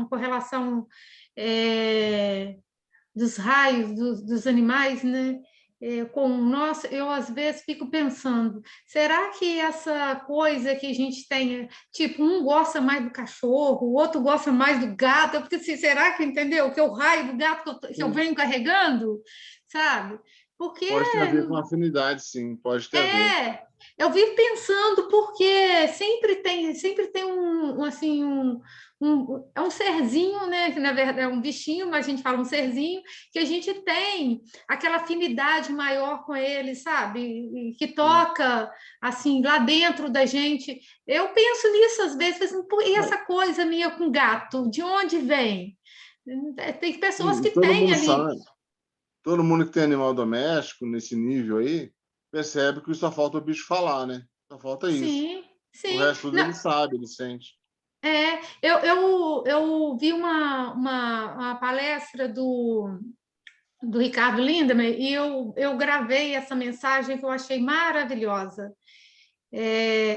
correlação dos raios dos animais, né, com nós, eu às vezes fico pensando, será que essa coisa que a gente tem, tipo, um gosta mais do cachorro, o outro gosta mais do gato, porque assim, será que, entendeu? Que é o raio do gato que eu venho carregando, sabe? Porque pode ter a ver com afinidade, sim, pode ter a ver. Eu vivo pensando porque sempre tem é um serzinho, né? Que na verdade é um bichinho, mas a gente fala um serzinho, que a gente tem aquela afinidade maior com ele, sabe? E que toca assim lá dentro da gente. Eu penso nisso às vezes, assim, e essa coisa minha com gato, de onde vem? Tem pessoas que Todo têm mundo ali. sabe, todo mundo que tem animal doméstico nesse nível aí percebe que só falta o bicho falar, né? Só falta isso. Sim, O sim. resto tudo ele sabe, ele sente. Eu vi uma palestra do Ricardo Lindemann e eu gravei essa mensagem que eu achei maravilhosa.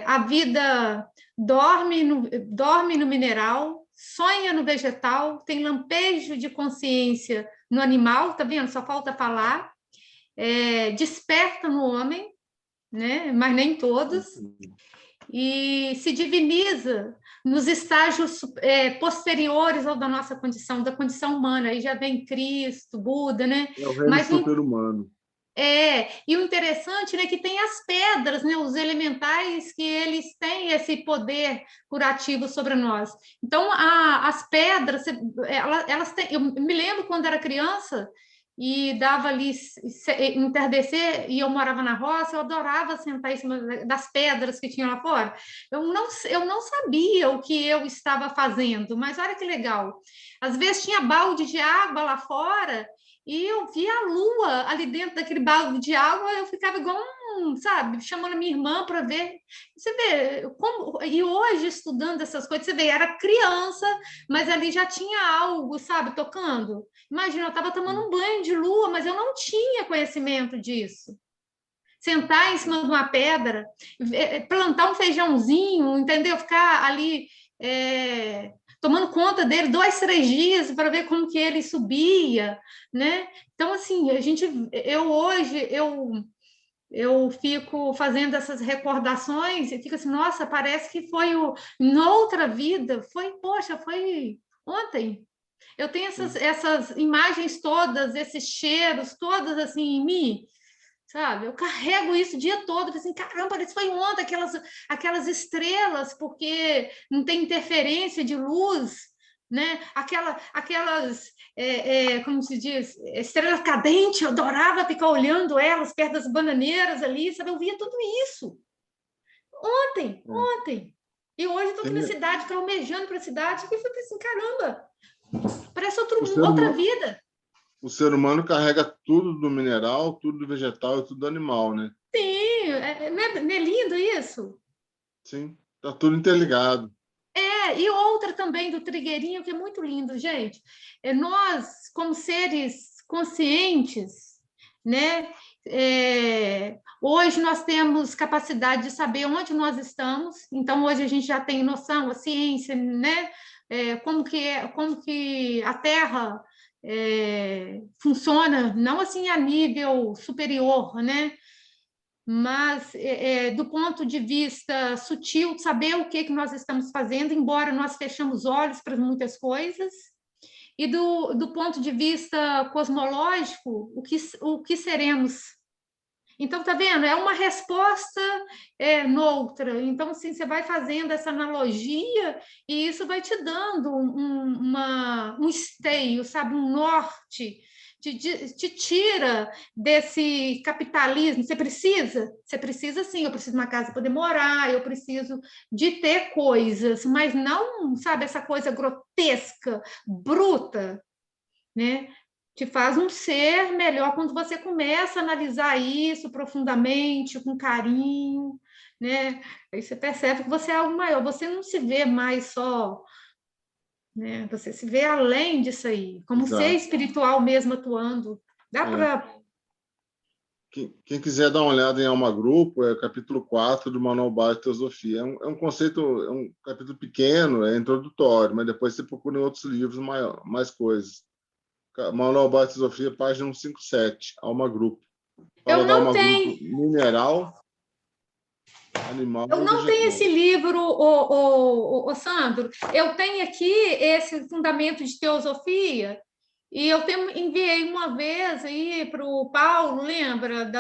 A vida dorme no mineral, sonha no vegetal, tem lampejo de consciência no animal, tá vendo? Só falta falar. Desperta no homem, né? Mas nem todos. E se diviniza nos estágios posteriores ao da nossa condição, da condição humana. Aí já vem Cristo, Buda, né? É o reino Mas super-humano. e o interessante, né, que tem as pedras, né, os elementais que eles têm esse poder curativo sobre nós. Então, as pedras, elas têm. Eu me lembro quando era criança e dava ali entardecer e eu morava na roça, eu adorava sentar em cima das pedras que tinham lá fora. Eu não sabia o que eu estava fazendo, mas olha que legal. Às vezes tinha balde de água lá fora e eu via a lua ali dentro daquele balde de água, eu ficava igual sabe, chamando a minha irmã para ver. Você vê como. E hoje, estudando essas coisas, você vê, era criança, mas ali já tinha algo, sabe, tocando. Imagina, eu estava tomando um banho de lua, mas eu não tinha conhecimento disso. Sentar em cima de uma pedra, plantar um feijãozinho, entendeu? Ficar ali tomando conta dele 2, 3 dias para ver como que ele subia, né? Então, assim, eu fico fazendo essas recordações e fico assim, nossa, parece que foi noutra vida, foi ontem. Eu tenho essas imagens todas, esses cheiros todos assim em mim, sabe? Eu carrego isso o dia todo, assim, caramba, parece que foi ontem, aquelas estrelas, porque não tem interferência de luz, né? Aquelas, como se diz, estrela cadente, eu adorava ficar olhando elas perto das bananeiras ali, sabe? Eu via tudo isso. Ontem. E hoje eu estou aqui na cidade, estou almejando para a cidade, e eu falei assim, caramba, parece outra vida. O ser humano carrega tudo do mineral, tudo do vegetal e tudo do animal, né? Sim, não é lindo isso? Sim, tá tudo interligado. E outra também do trigueirinho, que é muito lindo, gente. Nós, como seres conscientes, né? Hoje nós temos capacidade de saber onde nós estamos, então hoje a gente já tem noção, a ciência, né? Como que a Terra funciona, não assim a nível superior, né? Mas do ponto de vista sutil, saber o que nós estamos fazendo, embora nós fechamos olhos para muitas coisas, e do ponto de vista cosmológico, o que seremos. Então, tá vendo? É uma resposta noutra. Então, assim, você vai fazendo essa analogia e isso vai te dando um esteio, sabe? Um norte. Te tira desse capitalismo. Você precisa sim, eu preciso de uma casa para poder morar, eu preciso de ter coisas, mas não, sabe, essa coisa grotesca, bruta, né? Te faz um ser melhor quando você começa a analisar isso profundamente, com carinho, né? Aí você percebe que você é algo maior, você não se vê mais só, né? Você se vê além disso aí, como Exato. ser espiritual mesmo atuando. Dá para... Quem quiser dar uma olhada em Alma Grupo, é o capítulo 4 do Manual Básico de Teosofia. É um conceito, é um capítulo pequeno, é introdutório, mas depois você procura em outros livros mais coisas. Manual Básico de Teosofia, página 157, Alma Grupo. Fala da Alma Grupo mineral, animal. Eu não tenho esse livro, o Sandro. Eu tenho aqui esse Fundamento de Teosofia, e eu enviei uma vez aí para o Paulo, lembra?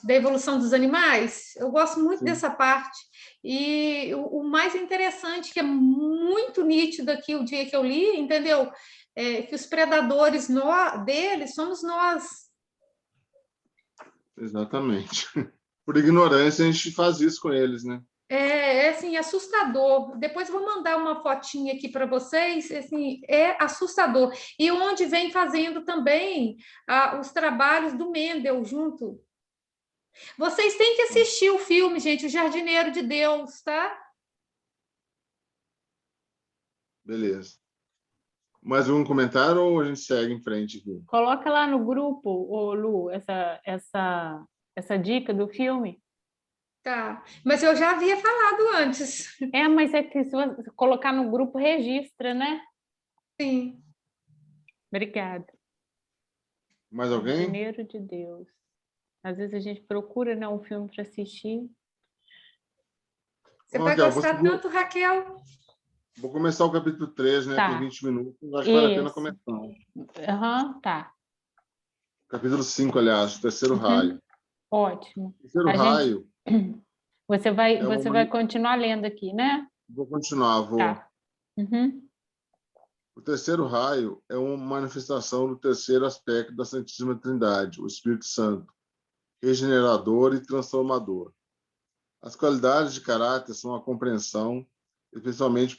da evolução dos animais. Eu gosto muito Sim. dessa parte. E o mais interessante, que é muito nítido aqui o dia que eu li, entendeu? É que os predadores deles somos nós. Exatamente. Por ignorância, a gente faz isso com eles, né? É assim, assustador. Depois eu vou mandar uma fotinha aqui para vocês. Assim, é assustador. E onde vem fazendo também os trabalhos do Mendel junto. Vocês têm que assistir o filme, gente, O Jardineiro de Deus, tá? Beleza. Mais um comentário ou a gente segue em frente aqui? Coloca lá no grupo, ô Lu, essa dica do filme. Tá. Mas eu já havia falado antes. Mas é que se você colocar no grupo, registra, né? Sim. Obrigada. Mais alguém? Jardineiro de Deus. Às vezes a gente procura, né, um filme para assistir. Você vai Raquel, gostar tanto, Raquel. Vou começar o capítulo 3, né? Tá. Tem 20 minutos. Acho que vale a pena Isso. começar. Tá. Capítulo 5, aliás, o terceiro raio. Ótimo. O terceiro A raio. Você vai continuar lendo aqui, né? Vou continuar. Tá. O terceiro raio é uma manifestação do terceiro aspecto da Santíssima Trindade, o Espírito Santo, regenerador e transformador. As qualidades de caráter são a compreensão, especialmente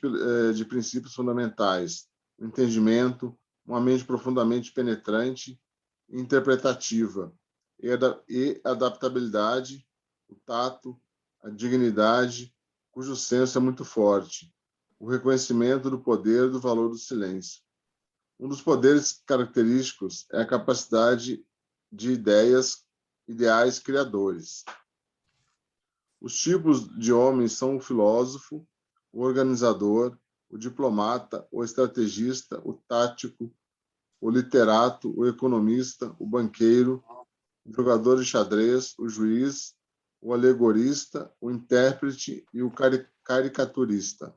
de princípios fundamentais, o entendimento, uma mente profundamente penetrante e interpretativa, e adaptabilidade, o tato, a dignidade, cujo senso é muito forte, o reconhecimento do poder e do valor do silêncio. Um dos poderes característicos é a capacidade de ideais criadores. Os tipos de homens são o filósofo, o organizador, o diplomata, o estrategista, o tático, o literato, o economista, o banqueiro, o jogador de xadrez, o juiz, o alegorista, o intérprete e o caricaturista.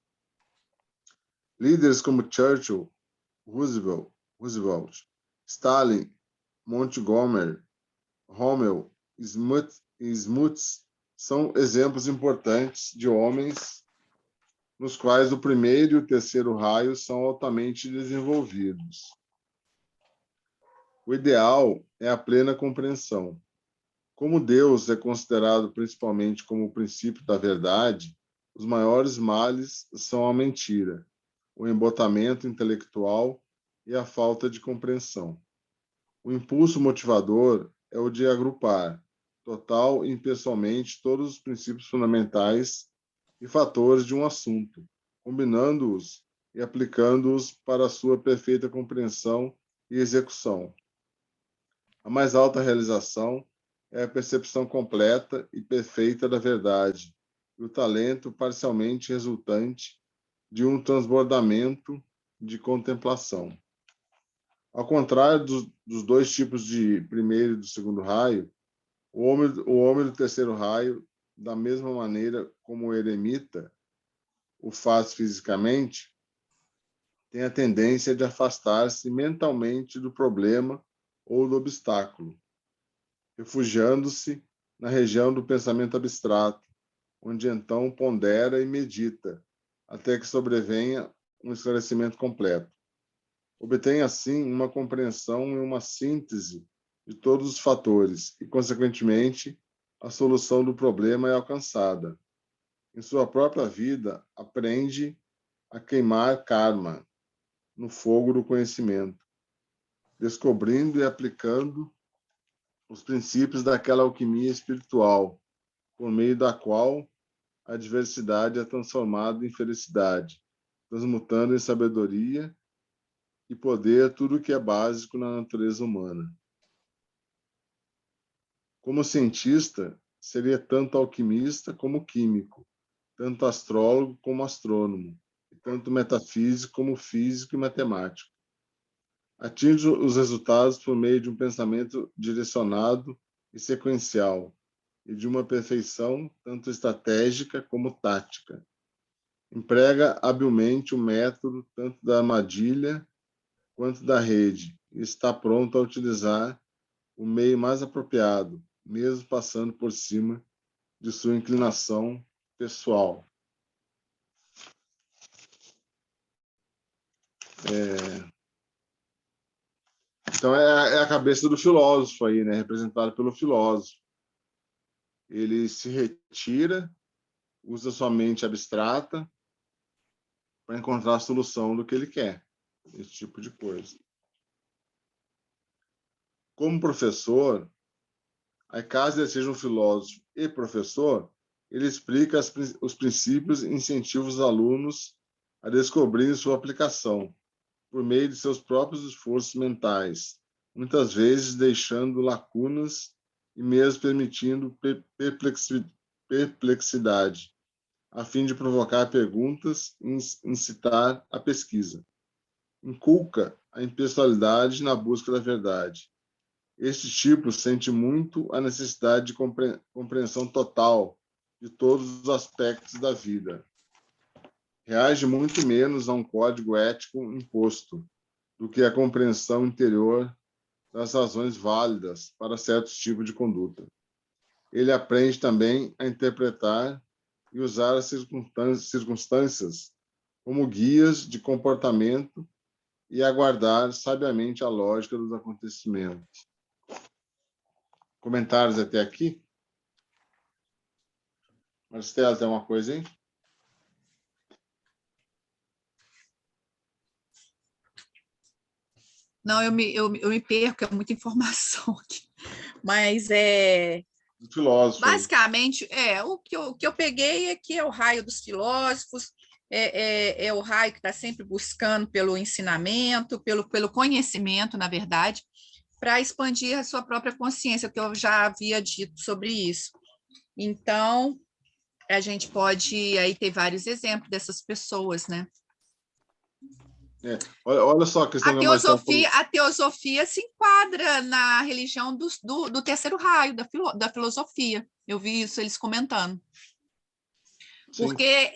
Líderes como Churchill, Roosevelt, Stalin, Montgomery, Rommel e Smuts são exemplos importantes de homens nos quais o primeiro e o terceiro raio são altamente desenvolvidos. O ideal é a plena compreensão. Como Deus é considerado principalmente como o princípio da verdade, os maiores males são a mentira, o embotamento intelectual e a falta de compreensão. O impulso motivador é o de agrupar, total e impessoalmente, todos os princípios fundamentais e fatores de um assunto, combinando-os e aplicando-os para a sua perfeita compreensão e execução. A mais alta realização é a percepção completa e perfeita da verdade, e o talento parcialmente resultante de um transbordamento de contemplação. Ao contrário dos dois tipos de primeiro e do segundo raio, o homem do terceiro raio, da mesma maneira como o eremita o faz fisicamente, tem a tendência de afastar-se mentalmente do problema ou do obstáculo, refugiando-se na região do pensamento abstrato, onde então pondera e medita, até que sobrevenha um esclarecimento completo. Obtém, assim, uma compreensão e uma síntese de todos os fatores e, consequentemente, a solução do problema é alcançada. Em sua própria vida, aprende a queimar karma no fogo do conhecimento, descobrindo e aplicando os princípios daquela alquimia espiritual, por meio da qual a adversidade é transformada em felicidade, transmutando em sabedoria e poder tudo o que é básico na natureza humana. Como cientista, seria tanto alquimista como químico, tanto astrólogo como astrônomo, e tanto metafísico como físico e matemático. Atinge os resultados por meio de um pensamento direcionado e sequencial, e de uma perfeição tanto estratégica como tática. Emprega habilmente o método tanto da armadilha quanto da rede, e está pronto a utilizar o meio mais apropriado, mesmo passando por cima de sua inclinação pessoal. Então, é a cabeça do filósofo aí, né? Representada pelo filósofo. Ele se retira, usa sua mente abstrata para encontrar a solução do que ele quer. Esse tipo de coisa. Como professor, aí caso ele seja um filósofo e professor, ele explica os princípios e incentiva os alunos a descobrirem sua aplicação por meio de seus próprios esforços mentais, muitas vezes deixando lacunas e mesmo permitindo perplexidade, a fim de provocar perguntas e incitar a pesquisa. Inculca a impessoalidade na busca da verdade. Este tipo sente muito a necessidade de compreensão total de todos os aspectos da vida. Reage muito menos a um código ético imposto do que a compreensão interior das razões válidas para certos tipos de conduta. Ele aprende também a interpretar e usar as circunstâncias como guias de comportamento e aguardar sabiamente a lógica dos acontecimentos. Comentários até aqui? Maristela, tem uma coisa aí? Não, eu me perco, é muita informação aqui. Mas Filósofo basicamente, o que eu peguei aqui é o raio dos filósofos, é o raio que está sempre buscando pelo ensinamento, pelo conhecimento, na verdade, para expandir a sua própria consciência, que eu já havia dito sobre isso. Então, a gente pode aí ter vários exemplos dessas pessoas, né? Olha só a questão a teosofia se enquadra na religião do terceiro raio, da filosofia. Eu vi isso eles comentando. Sim. Porque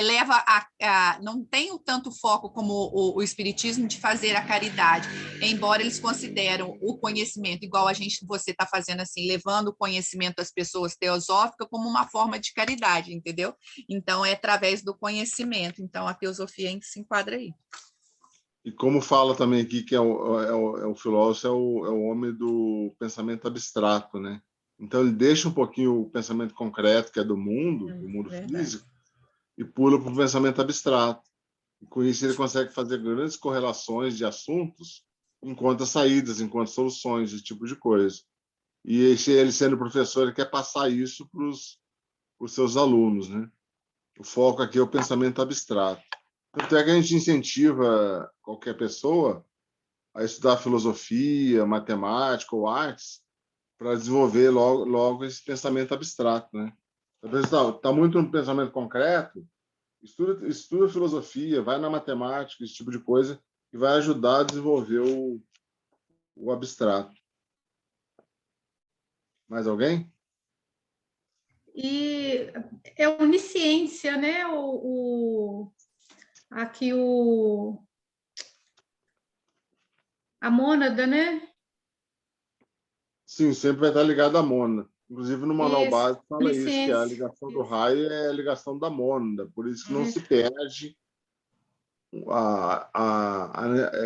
leva não tem o tanto foco como o espiritismo de fazer a caridade, embora eles consideram o conhecimento, igual você está fazendo assim, levando o conhecimento às pessoas teosóficas como uma forma de caridade, entendeu? Então, é através do conhecimento. Então, a teosofia se enquadra aí. E como fala também aqui que o filósofo é o homem do pensamento abstrato, né? Então ele deixa um pouquinho o pensamento concreto, que é do mundo físico, e pula para o pensamento abstrato. E com isso ele consegue fazer grandes correlações de assuntos, encontra saídas, encontra soluções, esse tipo de coisa. E ele sendo professor, ele quer passar isso para os seus alunos, né? O foco aqui é o pensamento abstrato. Tanto é que a gente incentiva qualquer pessoa a estudar filosofia, matemática ou artes para desenvolver logo esse pensamento abstrato, né? Está muito no pensamento concreto, estuda filosofia, vai na matemática, esse tipo de coisa, que vai ajudar a desenvolver o abstrato. Mais alguém? E é onisciência, né? Aqui a mônada, né? Sim, sempre vai estar ligado à mônada. Inclusive, no manual básico fala isso, que a ligação do raio é a ligação da mônada, por isso que não se perde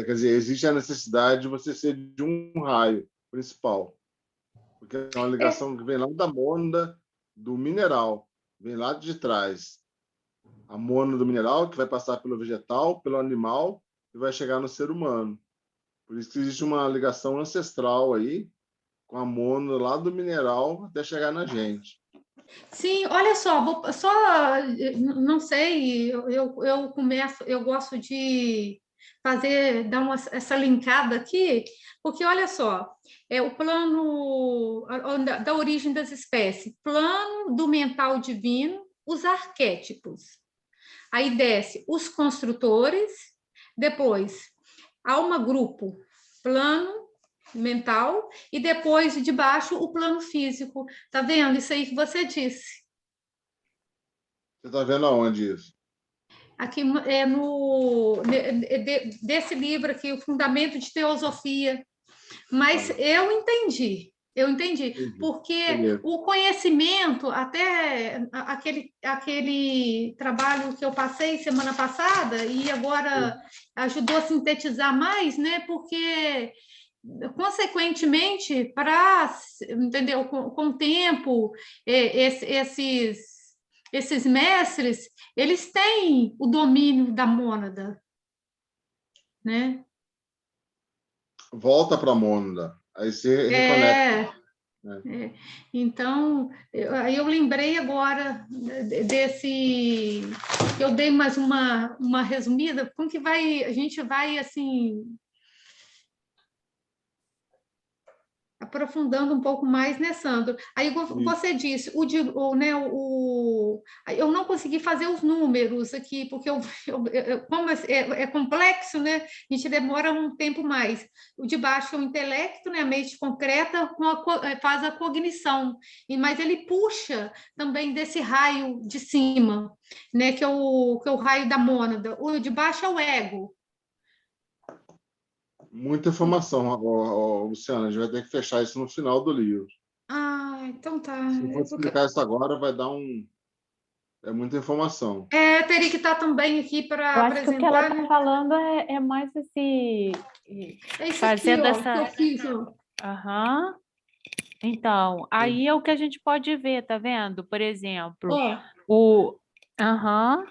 quer dizer, existe a necessidade de você ser de um raio principal, porque é uma ligação que vem lá da mônada do mineral, vem lá de trás. A mônada do mineral que vai passar pelo vegetal, pelo animal e vai chegar no ser humano. Por isso que existe uma ligação ancestral aí com a mônada lá do mineral até chegar na gente. Sim, olha só, não sei, eu gosto de dar essa linkada aqui, porque olha só, o plano da origem das espécies, plano do mental divino, os arquétipos. Aí desce os construtores, depois alma grupo, plano mental, e depois de baixo o plano físico. Tá vendo isso aí que você disse? Você está vendo aonde isso? Aqui desse livro aqui, o Fundamento de Teosofia. Mas eu entendi. Eu entendi, Entendi. porque Beleza. o conhecimento, até aquele trabalho que eu passei semana passada, e agora ajudou a sintetizar mais, né? Porque, consequentemente, entendeu? Com o tempo, esses mestres, eles têm o domínio da mônada, né? Volta para a mônada. Aí você reconecta. Então, aí eu lembrei agora desse. Eu dei mais uma resumida, como que a gente vai assim aprofundando um pouco mais, né, Sandro? Aí você disse, eu não consegui fazer os números aqui, porque como é complexo, né? A gente demora um tempo mais. O de baixo é o intelecto, né? A mente concreta faz a cognição, mas ele puxa também desse raio de cima, né? Que é o raio da mônada. O de baixo é o ego. Muita informação, Luciana. A gente vai ter que fechar isso no final do livro. Ah, então tá. Se for explicar isso agora, vai dar É muita informação. Teria que estar também aqui para Eu acho que o que ela apresentar, está né? falando é mais esse... É isso fazendo aqui, ó, essa... que eu fiz, ó. Aham. Então, aí é o que a gente pode ver, tá vendo? Por exemplo, Ó, Aham.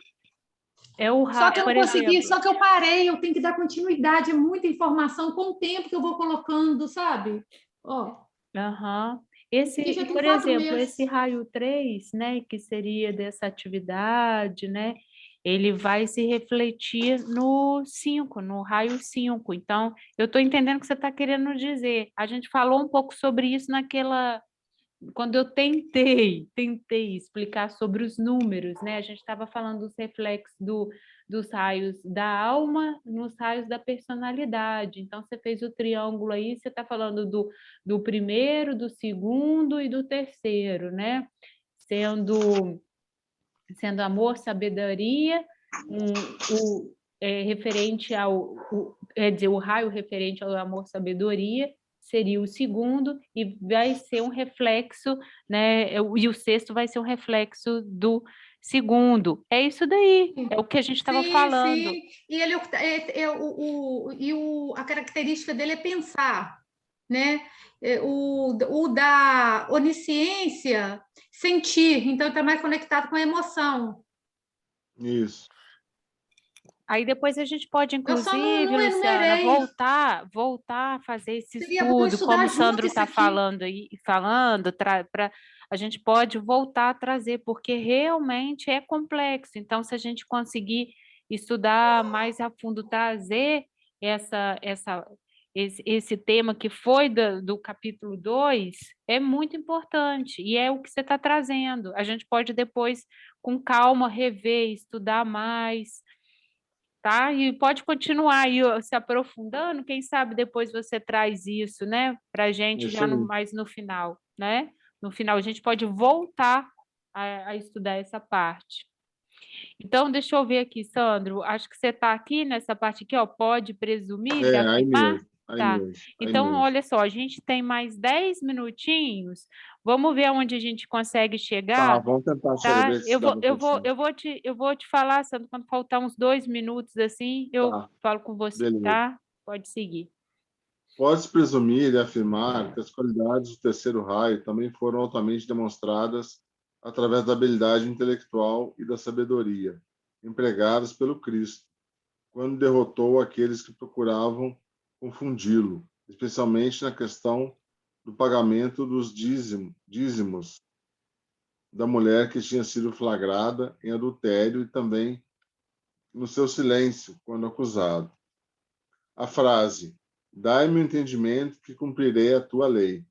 É o só que eu não por consegui, exemplo. só que eu parei, eu tenho que dar continuidade, é muita informação com o tempo que eu vou colocando, sabe? Ó, Aham. aqui já tem Por 4 exemplo, meses. esse raio 3, né, que seria dessa atividade, né, ele vai se refletir no 5, no raio 5. Então, eu estou entendendo o que você está querendo dizer. A gente falou um pouco sobre isso quando eu tentei explicar sobre os números, né? A gente estava falando dos reflexos dos raios da alma nos raios da personalidade. Então, você fez o triângulo aí, você está falando do primeiro, do segundo e do terceiro, né? Sendo amor, sabedoria, referente quer dizer, o raio referente ao amor, sabedoria, seria o segundo, e vai ser um reflexo, né? E o sexto vai ser um reflexo do segundo. É isso daí, é o que a gente estava falando. Sim. E ele a característica dele é pensar, né? O da onisciência, sentir, então está mais conectado com a emoção. Isso. Aí depois a gente pode, Eu só inclusive, não Luciana, enumerei. voltar a fazer esse Seria bom estudo, estudar como o junto Sandro isso está aqui. falando, a gente pode voltar a trazer, porque realmente é complexo. Então, se a gente conseguir estudar mais a fundo, trazer esse tema que foi do capítulo 2, é muito importante, e é o que você está trazendo. A gente pode depois, com calma, rever, estudar mais, tá? E pode continuar aí se aprofundando, quem sabe depois você traz isso, né, para a gente Isso já aí. mais no final, né? No final a gente pode voltar a estudar essa parte. Então, deixa eu ver aqui, Sandro, acho que você está aqui nessa parte aqui, ó, pode presumir e Aí afirmar? mesmo. Aí Tá. mesmo. Aí Então, mesmo. olha só, a gente tem mais 10 minutinhos, vamos ver onde a gente consegue chegar. Tá, vamos tentar Tá, ver se dá para continuar. eu vou te falar, Sandro, quando faltar uns 2 minutos assim, eu Tá, falo com você, beleza. tá? Pode seguir. Pode-se presumir e afirmar que as qualidades do terceiro raio também foram altamente demonstradas através da habilidade intelectual e da sabedoria empregadas pelo Cristo, quando derrotou aqueles que procuravam confundi-lo, especialmente na questão do pagamento dos dízimos da mulher que tinha sido flagrada em adultério e também no seu silêncio quando acusado. A frase "Dai-me o entendimento que cumprirei a tua lei"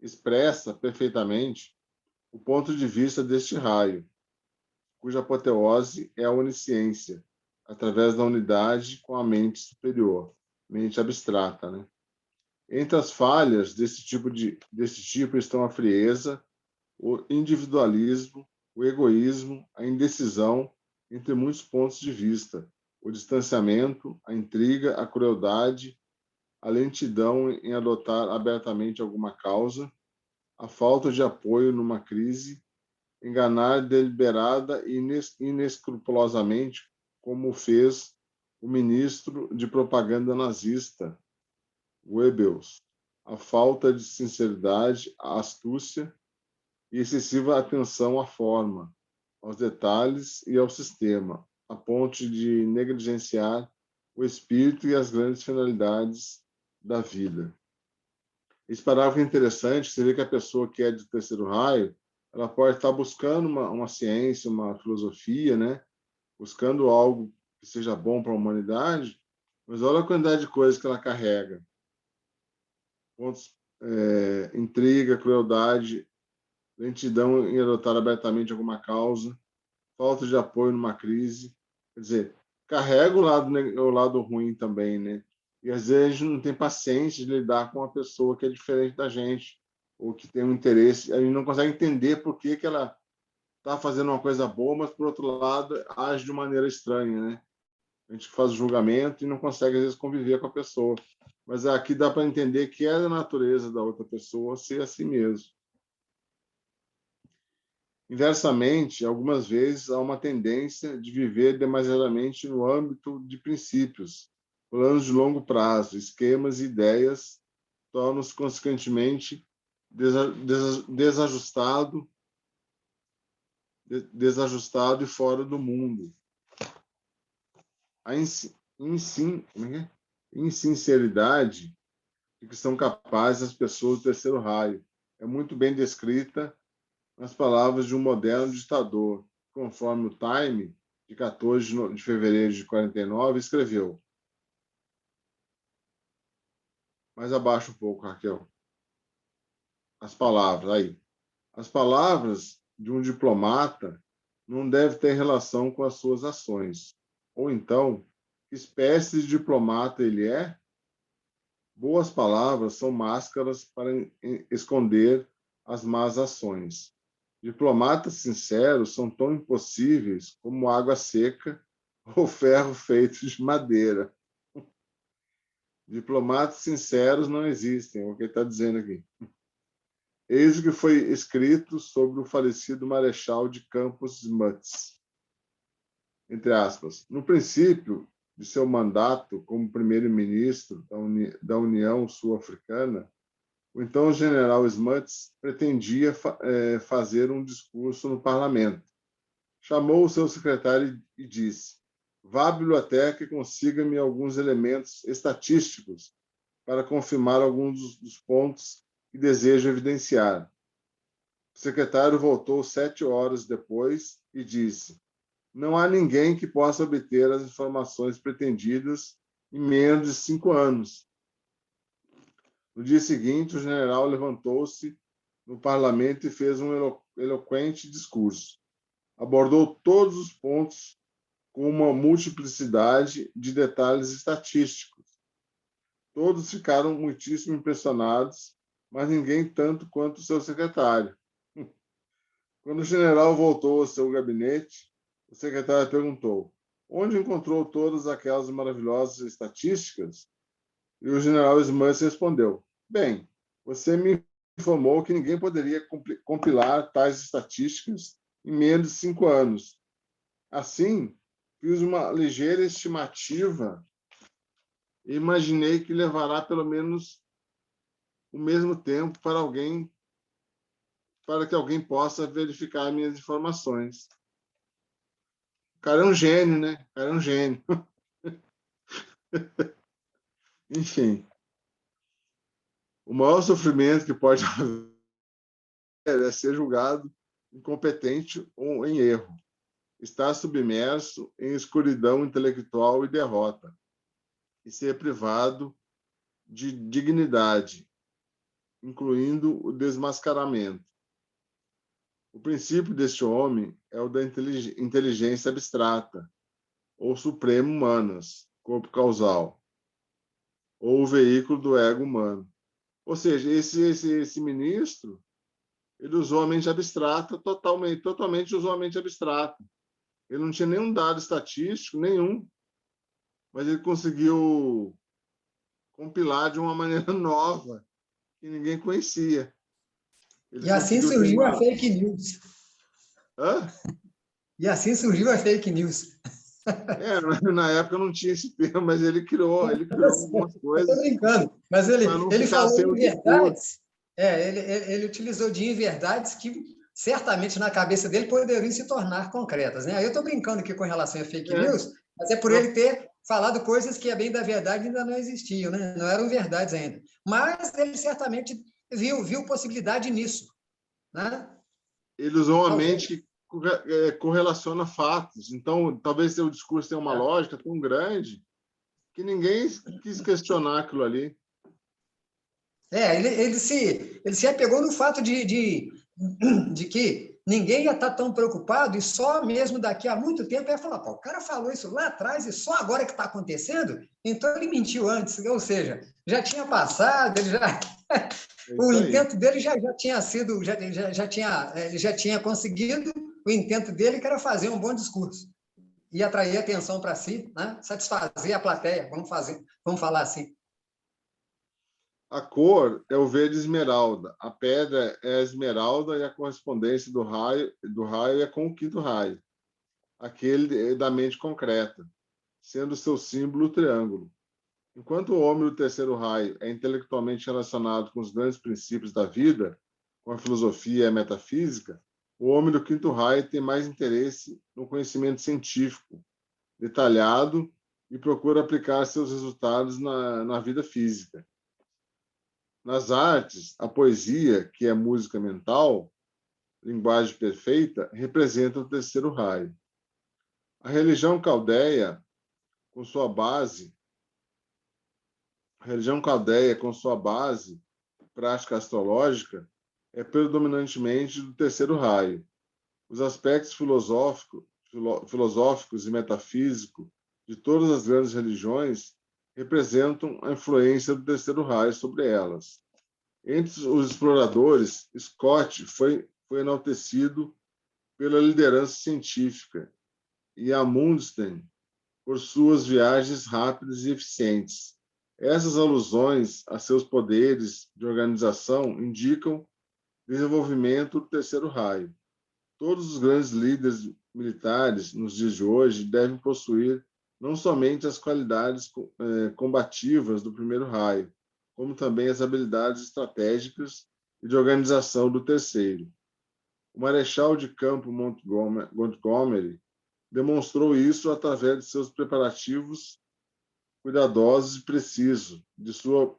expressa perfeitamente o ponto de vista deste raio, cuja apoteose é a onisciência, através da unidade com a mente superior, mente abstrata, né? Entre as falhas desse tipo estão a frieza, o individualismo, o egoísmo, a indecisão, entre muitos pontos de vista, o distanciamento, a intriga, a crueldade, a lentidão em adotar abertamente alguma causa, a falta de apoio numa crise, enganar deliberada e inescrupulosamente, como fez o ministro de propaganda nazista, Goebbels, a falta de sinceridade, a astúcia e excessiva atenção à forma, aos detalhes e ao sistema, a ponto de negligenciar o espírito e as grandes finalidades da vida. Esse parágrafo é interessante, você vê que a pessoa que é de terceiro raio, ela pode estar buscando uma ciência, uma filosofia, né? Buscando algo que seja bom para a humanidade, mas olha a quantidade de coisas que ela carrega. Pontos, intriga, crueldade, lentidão em adotar abertamente alguma causa, falta de apoio numa crise. Quer dizer, carrega o lado ruim também, né? E às vezes a gente não tem paciência de lidar com uma pessoa que é diferente da gente, ou que tem um interesse, a gente não consegue entender por que ela está fazendo uma coisa boa, mas, por outro lado, age de maneira estranha, né? A gente faz o julgamento e não consegue, às vezes, conviver com a pessoa. Mas aqui dá para entender que é da natureza da outra pessoa ser assim mesmo. Inversamente, algumas vezes há uma tendência de viver demasiadamente no âmbito de princípios, planos de longo prazo, esquemas e ideias, tornam-se consequentemente desajustado e fora do mundo. A insinceridade de que são capazes as pessoas do terceiro raio é muito bem descrita nas palavras de um moderno ditador, conforme o Time, de 14 de fevereiro de 49, escreveu. Mais abaixo um pouco, Raquel. As palavras, aí. As palavras de um diplomata não devem ter relação com as suas ações. Ou então, que espécie de diplomata ele é? Boas palavras são máscaras para esconder as más ações. Diplomatas sinceros são tão impossíveis como água seca ou ferro feito de madeira. Diplomatas sinceros não existem, é o que ele está dizendo aqui. Eis o que foi escrito sobre o falecido Marechal de Campos Smuts. Entre aspas, no princípio de seu mandato como primeiro-ministro da União Sul-Africana, o então general Smuts pretendia fazer um discurso no parlamento. Chamou o seu secretário e disse: vá à biblioteca e consiga-me alguns elementos estatísticos para confirmar alguns dos pontos que desejo evidenciar. O secretário voltou 7 horas depois e disse: não há ninguém que possa obter as informações pretendidas em menos de 5 anos. No dia seguinte, o general levantou-se no parlamento e fez um eloquente discurso. Abordou todos os pontos com uma multiplicidade de detalhes estatísticos. Todos ficaram muitíssimo impressionados, mas ninguém tanto quanto o seu secretário. Quando o general voltou ao seu gabinete, o secretário perguntou: onde encontrou todas aquelas maravilhosas estatísticas? E o general Smuts respondeu: bem, você me informou que ninguém poderia compilar tais estatísticas em menos de 5 anos. Assim, fiz uma ligeira estimativa e imaginei que levará pelo menos o mesmo tempo para que alguém possa verificar minhas informações. O cara é um gênio, né? O cara é um gênio. Enfim, o maior sofrimento que pode haver é ser julgado incompetente ou em erro. Estar submerso em escuridão intelectual e derrota. E ser privado de dignidade, incluindo o desmascaramento. O princípio deste homem é o da inteligência abstrata, ou supremo humanas, corpo causal, ou o veículo do ego humano. Ou seja, esse ministro, ele usou a mente abstrata, totalmente usou a mente abstrata. Ele não tinha nenhum dado estatístico, nenhum, mas ele conseguiu compilar de uma maneira nova, que ninguém conhecia. Ele E assim conseguiu surgiu a uma... fake news. Hã? E assim surgiu a fake news. Na época não tinha esse termo, mas ele criou algumas Eu estou coisas brincando, mas para não ele ficar falou sem de o discurso. verdades. Ele utilizou de inverdades que certamente na cabeça dele poderiam se tornar concretas, né? Aí eu estou brincando aqui com relação a fake news, mas é por ele ter falado coisas que, a bem da verdade, ainda não existiam, né? Não eram verdades ainda. Mas ele certamente viu possibilidade nisso, né? Ele usou uma Talvez. mente que correlaciona fatos. Então, talvez seu discurso tenha uma lógica tão grande que ninguém quis questionar aquilo ali. Ele se apegou no fato de que ninguém ia estar tão preocupado e só mesmo daqui a muito tempo ia falar, pô, o cara falou isso lá atrás e só agora que está acontecendo? Então ele mentiu antes, ou seja, já tinha passado, o intento dele já tinha sido, ele já tinha conseguido o intento dele, que era fazer um bom discurso e atrair atenção para si, né? Satisfazer a plateia, vamos falar assim. A cor é o verde esmeralda, a pedra é a esmeralda e a correspondência do raio é com o quinto raio, aquele da mente concreta, sendo seu símbolo o triângulo. Enquanto o homem do terceiro raio é intelectualmente relacionado com os grandes princípios da vida, com a filosofia e a metafísica, o homem do quinto raio tem mais interesse no conhecimento científico, detalhado, e procura aplicar seus resultados na vida física. Nas artes, a poesia, que é música mental, linguagem perfeita, representa o terceiro raio. A religião caldeia, com sua base, prática astrológica, é predominantemente do terceiro raio. Os aspectos filosóficos e metafísicos de todas as grandes religiões representam a influência do terceiro raio sobre elas. Entre os exploradores, Scott foi enaltecido pela liderança científica e Amundsen por suas viagens rápidas e eficientes. Essas alusões a seus poderes de organização indicam desenvolvimento do terceiro raio. Todos os grandes líderes militares nos dias de hoje devem possuir não somente as qualidades combativas do primeiro raio, como também as habilidades estratégicas e de organização do terceiro. O Marechal de Campo Montgomery demonstrou isso através de seus preparativos cuidadosos e precisos, de sua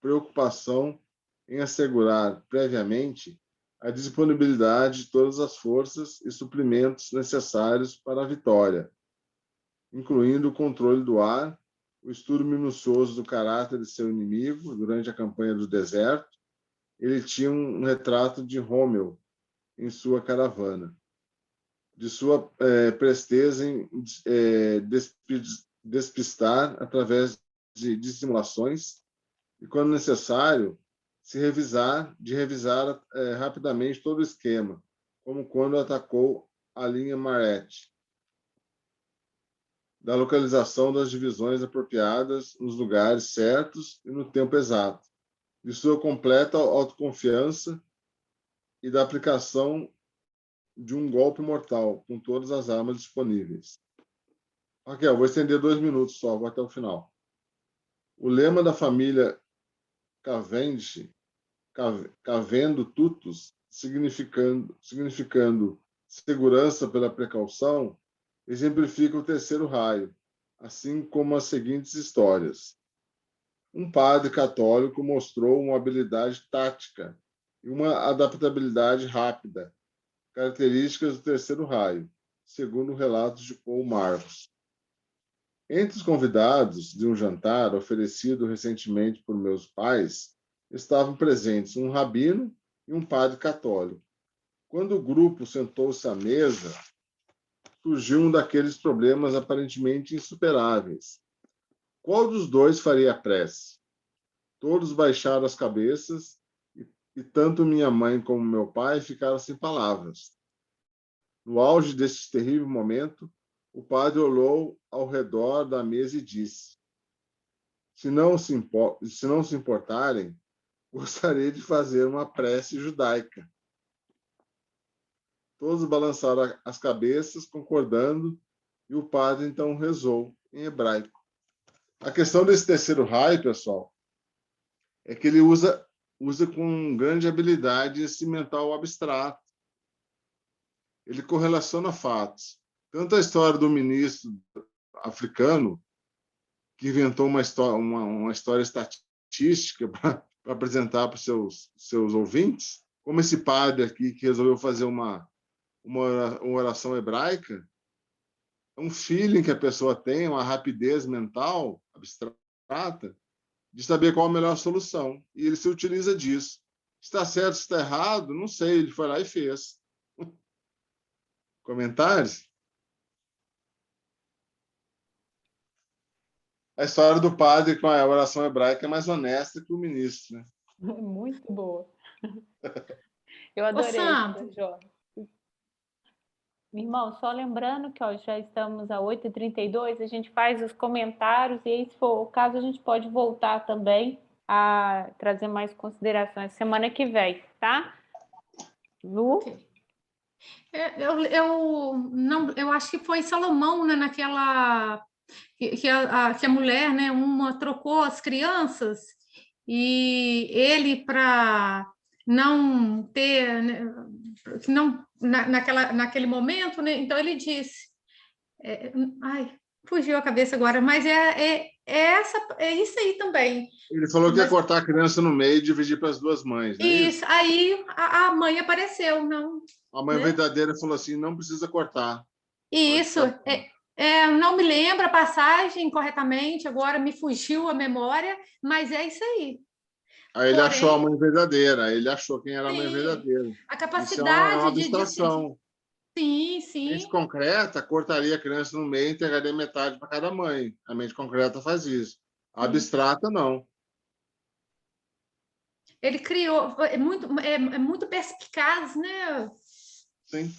preocupação em assegurar previamente a disponibilidade de todas as forças e suprimentos necessários para a vitória, incluindo o controle do ar, o estudo minucioso do caráter de seu inimigo durante a campanha do deserto. Ele tinha um retrato de Rommel em sua caravana, de sua presteza em despistar através de dissimulações e, quando necessário, revisar rapidamente todo o esquema, como quando atacou a linha Marette, da localização das divisões apropriadas nos lugares certos e no tempo exato, de sua completa autoconfiança e da aplicação de um golpe mortal com todas as armas disponíveis. Raquel, vou estender 2 minutos só, vou até o final. O lema da família Cavendish, Cavendo Tutus, significando segurança pela precaução, exemplifica o terceiro raio, assim como as seguintes histórias. Um padre católico mostrou uma habilidade tática e uma adaptabilidade rápida, características do terceiro raio, segundo o relato de Paul Marcos. Entre os convidados de um jantar oferecido recentemente por meus pais, estavam presentes um rabino e um padre católico. Quando o grupo sentou-se à mesa, surgiu um daqueles problemas aparentemente insuperáveis. Qual dos dois faria a prece? Todos baixaram as cabeças e tanto minha mãe como meu pai ficaram sem palavras. No auge deste terrível momento, o padre olhou ao redor da mesa e disse: se não se importarem, gostaria de fazer uma prece judaica. Todos balançaram as cabeças, concordando, e o padre então rezou em hebraico. A questão desse terceiro raio, pessoal, é que ele usa com grande habilidade esse mental abstrato. Ele correlaciona fatos. Tanto a história do ministro africano, que inventou uma história estatística para apresentar para os seus ouvintes, como esse padre aqui que resolveu fazer uma oração hebraica, é um feeling que a pessoa tem, uma rapidez mental abstrata, de saber qual a melhor solução. E ele se utiliza disso. Está certo, está errado? Não sei. Ele foi lá e fez. Comentários? A história do padre com a oração hebraica é mais honesta que o ministro, né? Muito boa. Eu adorei, Jorge. Irmão, só lembrando que já estamos a 8h32, a gente faz os comentários e aí, se for o caso, a gente pode voltar também a trazer mais considerações semana que vem, tá? Lu? Okay. Eu acho que foi Salomão, né, naquela que a mulher, né, uma trocou as crianças e ele, para não ter, né, não naquele momento, né, então ele disse, fugiu a cabeça agora, mas é isso aí também. Ele falou que ia cortar a criança no meio e dividir para as duas mães, não é isso? Isso, aí a mãe apareceu, não. A mãe verdadeira falou assim, não precisa cortar. Isso, não me lembro a passagem corretamente, agora me fugiu a memória, mas é isso aí. Aí ele achou a mãe verdadeira, ele achou quem era a mãe verdadeira. A capacidade é uma abstração. Sim. A mente concreta cortaria a criança no meio e entregaria metade para cada mãe. A mente concreta faz isso. A abstrata, não. Ele criou, é muito perspicaz, né? Sim.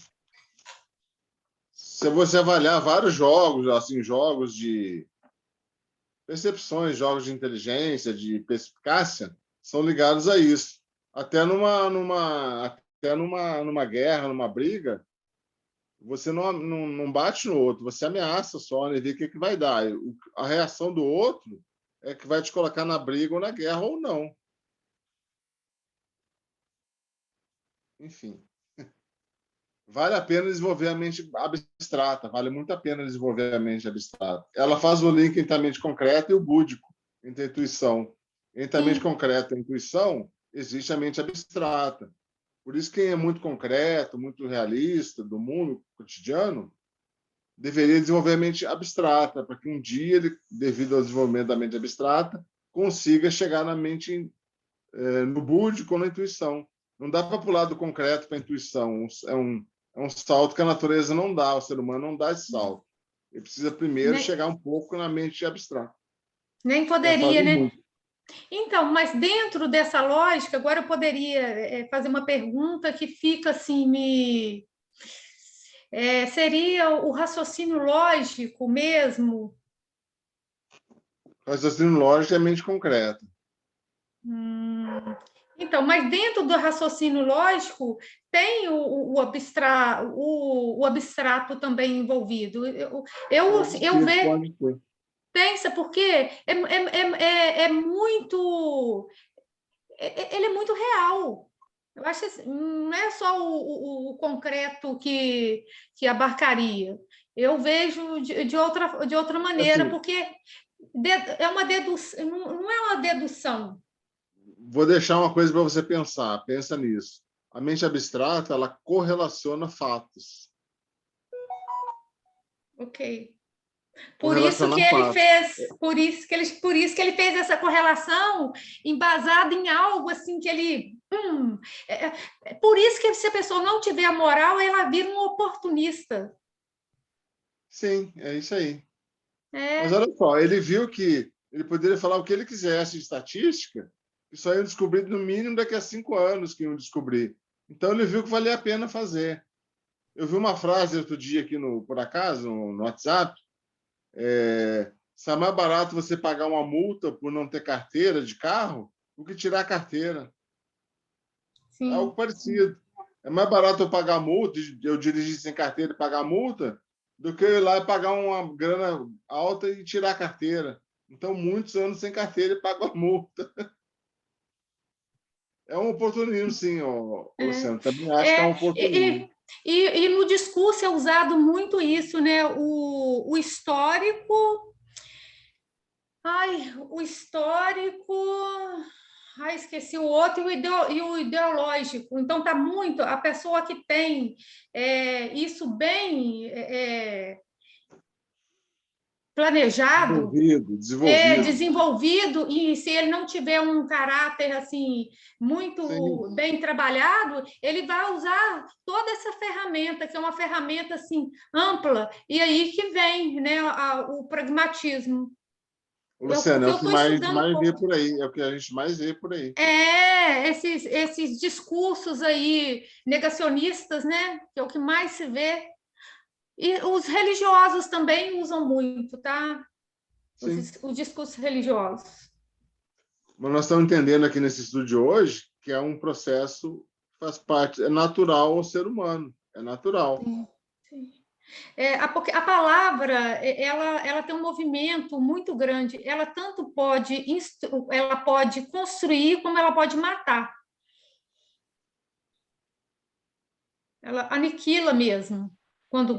Se você avaliar vários jogos, assim, jogos de percepções, jogos de inteligência, de perspicácia, são ligados a isso. Até numa guerra, numa briga, você não bate no outro, você ameaça só, né, e vê o que vai dar. A reação do outro é que vai te colocar na briga ou na guerra ou não. Enfim. Vale a pena desenvolver a mente abstrata, vale muito a pena desenvolver a mente abstrata. Ela faz o link entre a mente concreta e o búdico, entre a intuição. Entre a mente concreta e a intuição, existe a mente abstrata. Por isso, quem é muito concreto, muito realista do mundo cotidiano, deveria desenvolver a mente abstrata, para que um dia, ele, devido ao desenvolvimento da mente abstrata, consiga chegar na mente, no búdico ou na intuição. Não dá para pular do concreto para a intuição. É um salto que a natureza não dá, o ser humano não dá esse salto. Ele precisa primeiro chegar um pouco na mente abstrata. Nem poderia, né? Muito. Então, mas dentro dessa lógica, agora eu poderia fazer uma pergunta que fica assim, seria o raciocínio lógico mesmo? O raciocínio lógico é a mente concreta. Então, mas dentro do raciocínio lógico tem o abstrato também envolvido. Eu vejo. Pensa, porque é muito. Ele é muito real. Eu acho que não é só o concreto que abarcaria. Eu vejo de outra maneira, porque é uma dedução, não é uma dedução. Vou deixar uma coisa para você pensar. Pensa nisso. A mente abstrata, ela correlaciona fatos. Ok. Por isso que ele fez essa correlação embasada em algo assim que ele... por isso que se a pessoa não tiver a moral, ela vira um oportunista. Sim, é isso aí. Mas olha só, ele viu que ele poderia falar o que ele quisesse de estatística, e só iam descobrir no mínimo daqui a 5 anos que iam descobrir. Então ele viu que valia a pena fazer. Eu vi uma frase outro dia aqui, por acaso, no WhatsApp, se é mais barato você pagar uma multa por não ter carteira de carro do que tirar a carteira. Sim. É algo parecido. É mais barato eu pagar multa, eu dirigir sem carteira e pagar multa, do que eu ir lá e pagar uma grana alta e tirar a carteira. Então, muitos anos sem carteira e pago a multa. É um oportunismo, sim, Luciano. Também acho que é um oportunismo. E no discurso é usado muito isso, né? O histórico. O histórico. Esqueci o outro e o ideológico. Então, está muito. A pessoa que tem isso bem planejado, desenvolvido, e se ele não tiver um caráter assim muito bem trabalhado, ele vai usar toda essa ferramenta, que é uma ferramenta assim ampla, e aí que vem, né, o pragmatismo. Luciana, é o que mais vê por aí, é o que a gente mais vê por aí. Esses discursos aí negacionistas, né, que é o que mais se vê. E os religiosos também usam muito, tá? Os discursos religiosos. Mas nós estamos entendendo aqui nesse estudo de hoje que é um processo que faz parte, é natural ao ser humano, é natural. Sim. Porque a palavra ela tem um movimento muito grande. Ela tanto ela pode construir como ela pode matar. Ela aniquila mesmo. Quando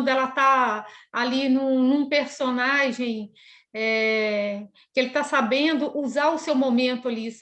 ela está ali num personagem que ele está sabendo usar o seu momento ali,